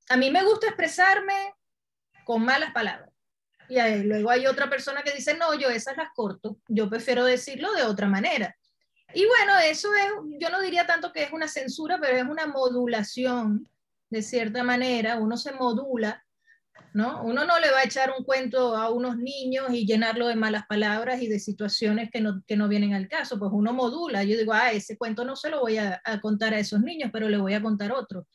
a mí me gusta expresarme con malas palabras. Y luego hay otra persona que dice, no, yo esas las corto, yo prefiero decirlo de otra manera. Y bueno, eso yo no diría tanto que es una censura, pero es una modulación, de cierta manera, uno se modula, ¿no? Uno no le va a echar un cuento a unos niños y llenarlo de malas palabras y de situaciones que no vienen al caso, pues uno modula. Yo digo, ese cuento no se lo voy a contar a esos niños, pero le voy a contar otro,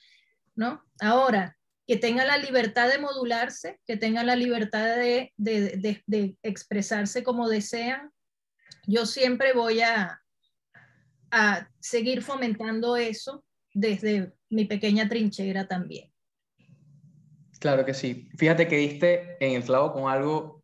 ¿no? Ahora, que tengan la libertad de modularse, que tengan la libertad de expresarse como desean. Yo siempre voy a seguir fomentando eso desde mi pequeña trinchera también. Claro que sí. Fíjate que diste en el clavo con algo,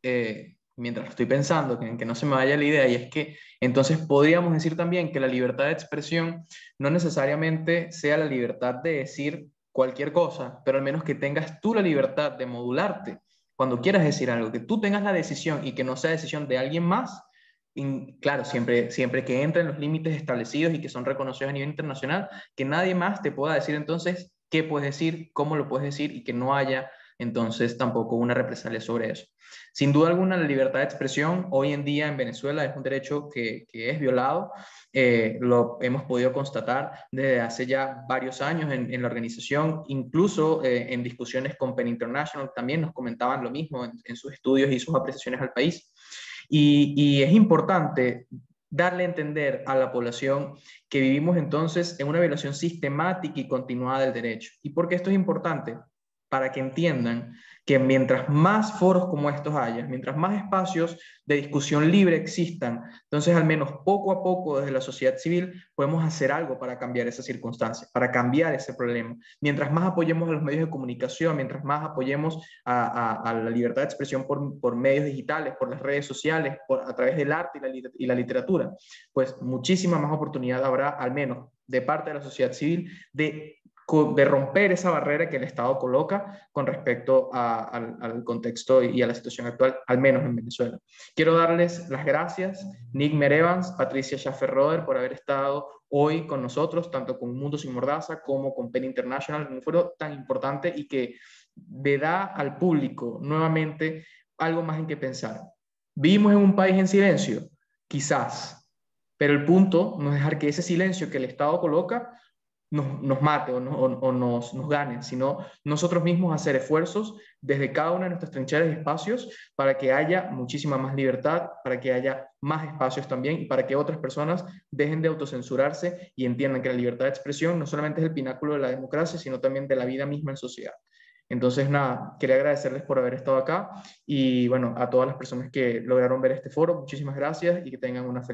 mientras estoy pensando, que no se me vaya la idea, y es que entonces podríamos decir también que la libertad de expresión no necesariamente sea la libertad de decir cualquier cosa, pero al menos que tengas tú la libertad de modularte cuando quieras decir algo, que tú tengas la decisión y que no sea decisión de alguien más. Y claro, siempre que entre en los límites establecidos y que son reconocidos a nivel internacional, que nadie más te pueda decir entonces qué puedes decir, cómo lo puedes decir, y que no haya entonces tampoco una represalia sobre eso. Sin duda alguna, la libertad de expresión hoy en día en Venezuela es un derecho que es violado. Lo hemos podido constatar desde hace ya varios años en la organización, incluso en discusiones con PEN International también nos comentaban lo mismo en sus estudios y sus apreciaciones al país. Y es importante darle a entender a la población que vivimos entonces en una violación sistemática y continuada del derecho. ¿Y por qué esto es importante? Para que entiendan que mientras más foros como estos haya, mientras más espacios de discusión libre existan, entonces al menos poco a poco desde la sociedad civil podemos hacer algo para cambiar esa circunstancia, para cambiar ese problema. Mientras más apoyemos a los medios de comunicación, mientras más apoyemos a la libertad de expresión por medios digitales, por las redes sociales, a través del arte y la literatura, pues muchísima más oportunidad habrá, al menos de parte de la sociedad civil, de romper esa barrera que el Estado coloca con respecto al contexto y a la situación actual, al menos en Venezuela. Quiero darles las gracias, Nick Merevans, Patricia Schaffer-Roder, por haber estado hoy con nosotros, tanto con Mundo Sin Mordaza como con PEN International, un foro tan importante y que le da al público nuevamente algo más en qué pensar. ¿Vivimos en un país en silencio? Quizás, pero el punto no es dejar que ese silencio que el Estado coloca nos mate o nos gane, sino nosotros mismos hacer esfuerzos desde cada una de nuestras trincheras y espacios para que haya muchísima más libertad, para que haya más espacios también y para que otras personas dejen de autocensurarse y entiendan que la libertad de expresión no solamente es el pináculo de la democracia, sino también de la vida misma en sociedad. Entonces, nada, quería agradecerles por haber estado acá y bueno, a todas las personas que lograron ver este foro, muchísimas gracias y que tengan una feliz